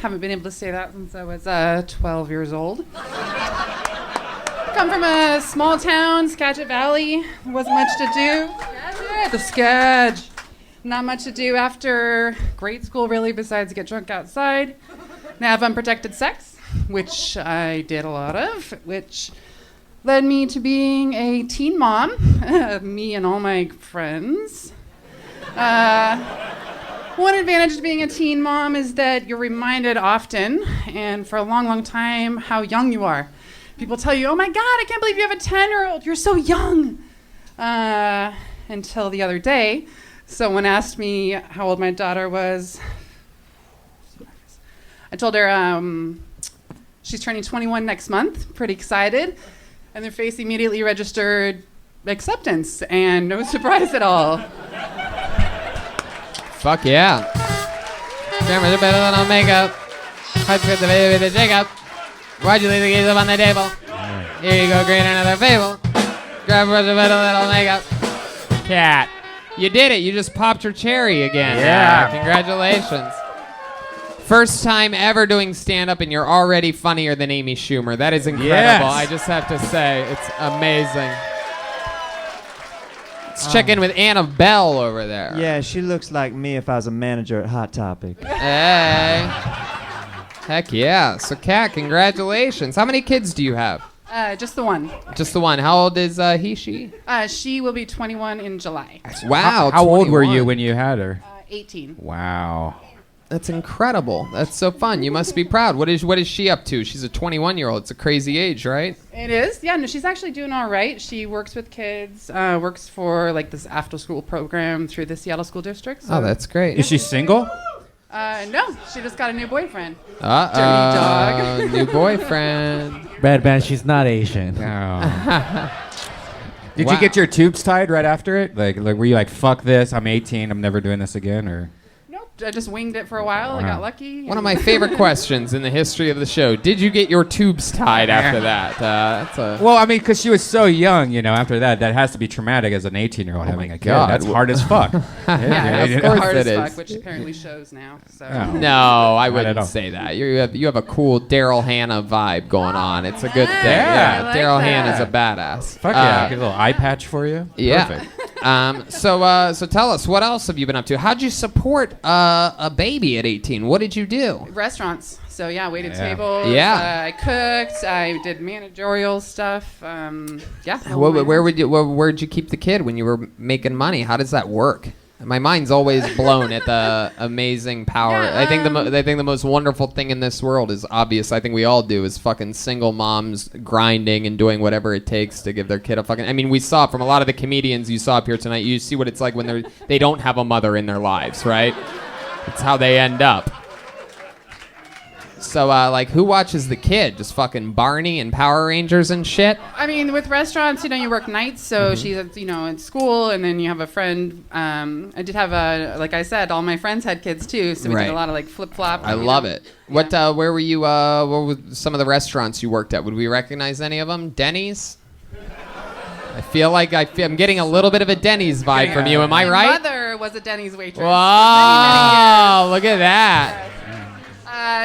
Haven't been able to say that since I was 12 years old. Come from a small town, Skagit Valley. There wasn't much to do. The Skag. Not much to do after grade school, really, besides get drunk outside and have unprotected sex, which I did a lot of, which led me to being a teen mom, me and all my friends. One advantage to being a teen mom is that you're reminded often, and for a long, long time, how young you are. People tell you, oh my God, I can't believe you have a 10-year-old. You're so young. Until the other day, someone asked me how old my daughter was. I told her she's turning 21 next month. Pretty excited. And their face immediately registered acceptance, and no surprise at all. Fuck yeah. Grandma's a better than on makeup. Hi, the baby with the shake up. Why'd you leave the keys up on the table? Here you go, create another fable. Grab a better little makeup. Cat. You did it. You just popped your cherry again. Yeah. Congratulations. First time ever doing stand-up, and you're already funnier than Amy Schumer. That is incredible. Yes. I just have to say, it's amazing. Let's check in with Annabelle over there. Yeah, she looks like me if I was a manager at Hot Topic. Hey. Heck yeah. So, Kat, congratulations. How many kids do you have? Just the one. Just the one. How old is he, she? She will be 21 in July. Wow. How old were 21. you when you had her? 18. Wow. That's incredible. That's so fun. You must be proud. What is she up to? She's a 21-year-old. It's a crazy age, right? It is. Yeah, no, she's actually doing all right. She works with kids, works for like this after-school program through the Seattle School District. So. Oh, that's great. Is she single? No, she just got a new boyfriend. Uh-oh. Dirty dog. New boyfriend. Redban, she's not Asian. Did Wow. you get your tubes tied right after it? Like, were you like, fuck this, I'm 18, I'm never doing this again, or? Nope, I just winged it for a while. I got lucky. One of my favorite questions in the history of the show. Did you get your tubes tied after that? Well, I mean, because she was so young, after that has to be traumatic as an 18-year-old having a kid. God. That's hard as fuck. Yeah, of of course course it it is. is. Which apparently shows now. So. No, I Not at wouldn't all. say that. You have a cool Daryl Hannah vibe going on. It's a good thing. Yeah, Yeah, I like Daryl that. Hannah's a badass. Fuck yeah, get a little eye patch for you. Yeah. Perfect. So tell us, what else have you been up to? How'd you support a baby at 18? What did you do? Restaurants. So yeah, waited Yeah. tables. Yeah. I cooked. I did managerial stuff. Yeah. Where'd you keep the kid when you were making money? How does that work? My mind's always blown at the amazing power. Yeah, I think the most wonderful thing in this world is obvious. I think we all do is fucking single moms grinding and doing whatever it takes to give their kid a fucking. I mean, we saw from a lot of the comedians you saw up here tonight. You see what it's like when they don't have a mother in their lives, right? It's how they end up. So, who watches the kid? Just fucking Barney and Power Rangers and shit? I mean, with restaurants, you work nights, so she's, in school, and then you have a friend. I did have like I said, all my friends had kids too, so we Right. did a lot of flip-flop. I love it. What? Where were you? What were some of the restaurants you worked at? Would we recognize any of them? Denny's. I feel like I'm getting a little bit of a Denny's vibe from you. Am I My right? mother was a Denny's waitress. Wow! Look at that.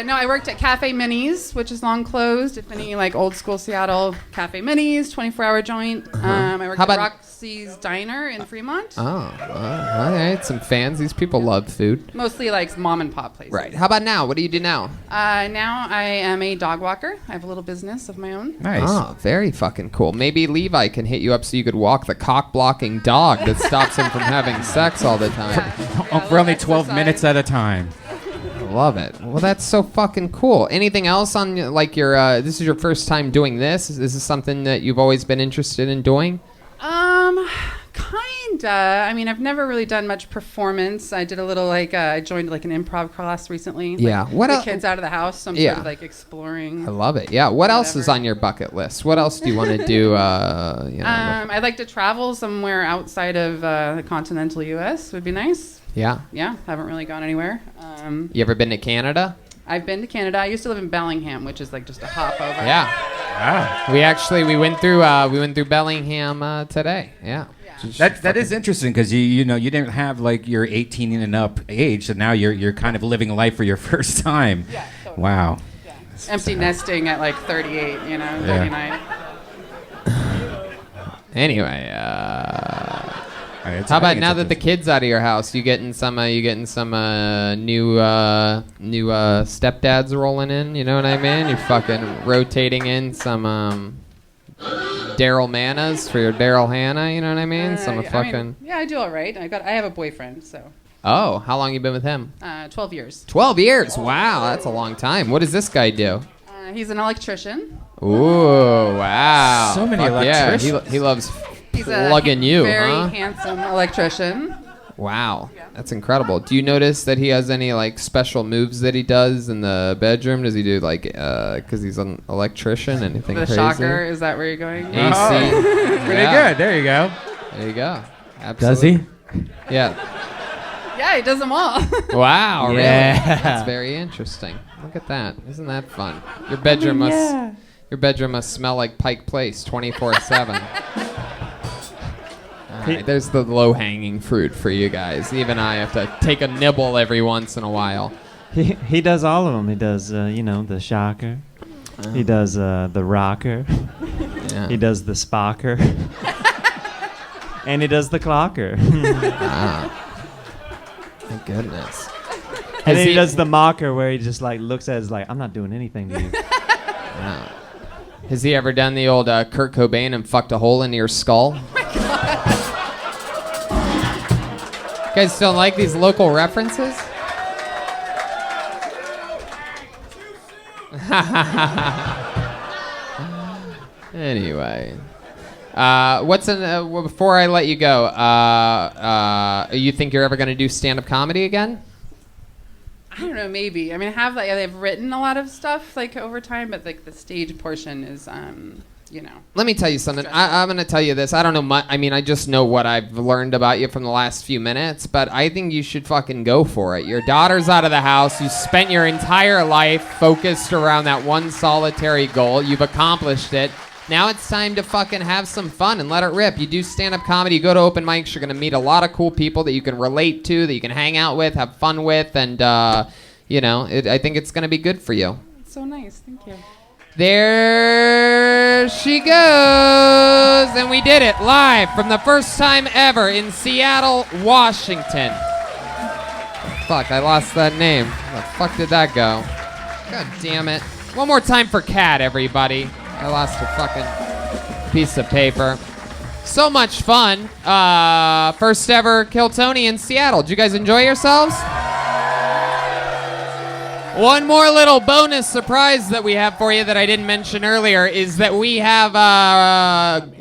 No, I worked at Cafe Minis, which is long closed. If any old school Seattle Cafe Minis, 24-hour joint. I worked How at about- Roxy's Diner in Fremont. Oh, all right. Some fans. These people love food. Mostly mom and pop places. Right. How about now? What do you do now? Now I am a dog walker. I have a little business of my own. Nice. Oh, very fucking cool. Maybe Levi can hit you up so you could walk the cock-blocking dog that stops him from having sex all the time. For only 12 minutes at a time. Love it. Well, that's so fucking cool. Anything else on your? This is your first time doing this. Is this something that you've always been interested in doing? Kind I mean, I've never really done much performance. I did a little I joined like an improv class recently. Yeah. What the kids out of the house, so I'm Yeah. sort of like exploring. I love it. Yeah. What else is on your bucket list? What else do you want to do? I'd like to travel somewhere outside of the continental U.S. Would be nice. Yeah. Yeah. Haven't really gone anywhere. You ever been to Canada? I've been to Canada. I used to live in Bellingham, which is like just a hop over. Yeah. We went through Bellingham today. Yeah. That is interesting because you didn't have like your 18 and up age, so now you're kind of living life for your first time. Yeah, totally. Wow. Empty nesting at like 38, 39. Anyway, how about now that the kid's out of your house, you getting some new stepdads rolling in? You know what I mean? You're fucking rotating in some Daryl Manas for your Daryl Hannah. You know what I mean? I do all right. I have a boyfriend, so. Oh, how long you been with him? 12 years. 12 years. Wow, that's a long time. What does this guy do? He's an electrician. Ooh, wow. So many electricians. Yeah, he loves plugging you, very huh? handsome electrician. Wow, that's incredible. Do you notice that he has any like special moves that he does in the bedroom? Does he do like because he's an electrician? Anything The crazy? shocker, is that where you're going? AC. Pretty good. There you go. There you go. Absolutely. Does he? Yeah, he does them all. Wow, really? Yeah. That's very interesting. Look at that. Isn't that fun? Your bedroom must smell like Pike Place 24/7. All right, there's the low-hanging fruit for you guys. Even I have to take a nibble every once in a while. He does all of them. He does the shocker. He does the rocker. Yeah. He does the spocker. And he does the clocker. Wow. My goodness. And then he does the mocker where he just like looks at us like, I'm not doing anything to you. Wow. Has he ever done the old Kurt Cobain and fucked a hole into your skull? You guys don't like these local references? Anyway. Before I let you go, you think you're ever going to do stand-up comedy again? I don't know, maybe. I mean, they've written a lot of stuff like over time, but like the stage portion is, Let me tell you something. I'm going to tell you this. I don't know much. I mean, I just know what I've learned about you from the last few minutes, but I think you should fucking go for it. Your daughter's out of the house. You spent your entire life focused around that one solitary goal. You've accomplished it. Now it's time to fucking have some fun and let it rip. You do stand-up comedy, you go to open mics, you're going to meet a lot of cool people that you can relate to, that you can hang out with, have fun with, and, I think it's going to be good for you. it's so nice. Thank you. There she goes! And we did it live from the first time ever in Seattle, Washington. Fuck, I lost that name. Where the fuck did that go? God damn it. One more time for Kat, everybody. I lost a fucking piece of paper. So much fun. First ever Kill Tony in Seattle. Did you guys enjoy yourselves? One more little bonus surprise that we have for you that I didn't mention earlier is that we have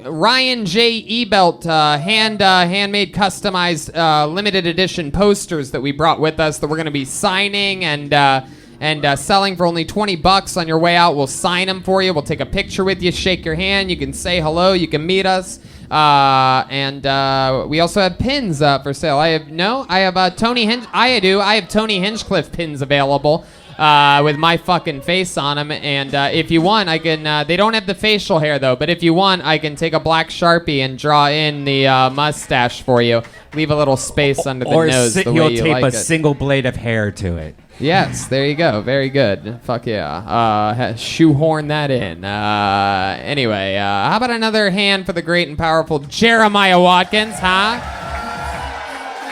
Ryan J. Ebelt handmade customized limited edition posters that we brought with us that we're going to be signing and selling for only $20 on your way out. We'll sign them for you. We'll take a picture with you, shake your hand. You can say hello. You can meet us. And we also have pins for sale. I have Tony Hinchcliffe pins available with my fucking face on them. And if you want, I can. They don't have the facial hair though. But if you want, I can take a black Sharpie and draw in the mustache for you. Leave a little space under the nose. The way you'll you tape like a it. single blade of hair to it. Yes, there you go. Very good. Fuck yeah. Shoehorn that in. Anyway, how about another hand for the great and powerful Jeremiah Watkins, huh?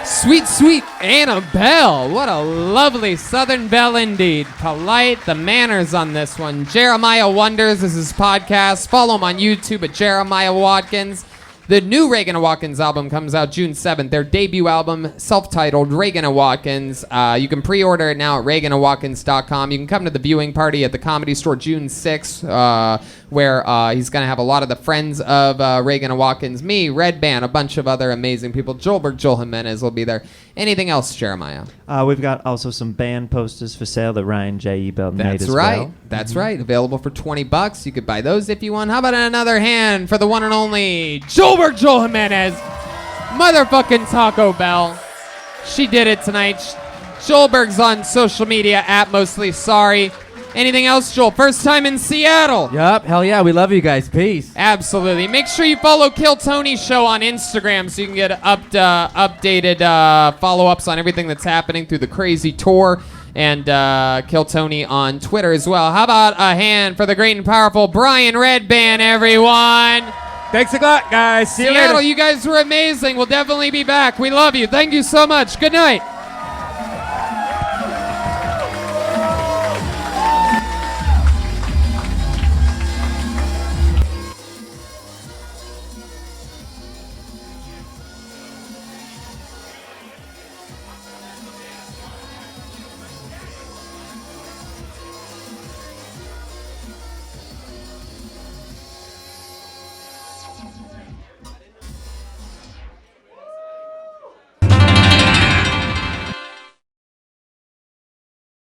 Sweet, sweet Annabelle. What a lovely Southern belle indeed. Polite, the manners on this one. Jeremiah Wonders is his podcast. Follow him on YouTube at Jeremiah Watkins. The new Reagan and Watkins album comes out June 7th. Their debut album, self-titled Reagan and Watkins. You can pre-order it now at reaganandwatkins.com. You can come to the viewing party at the Comedy Store June 6th, where he's going to have a lot of the friends of Reagan and Watkins, me, Redban, a bunch of other amazing people. Joel Jimenez will be there. Anything else, Jeremiah? We've got also some band posters for sale that Ryan J. Ebel made That's as right. well. That's right. Available for $20. You could buy those if you want. How about another hand for the one and only Joel Jimenez, motherfucking Taco Bell. She did it tonight. Joelberg's on social media at Mostly Sorry. Anything else, Joel? First time in Seattle. Yup, hell yeah, we love you guys. Peace. Absolutely. Make sure you follow Kill Tony's show on Instagram so you can get updated follow-ups on everything that's happening through the crazy tour. And Kill Tony on Twitter as well. How about a hand for the great and powerful Brian Redban, everyone? Thanks a lot, guys. See you Seattle, later. you guys were amazing. We'll definitely be back. We love you. Thank you so much. Good night.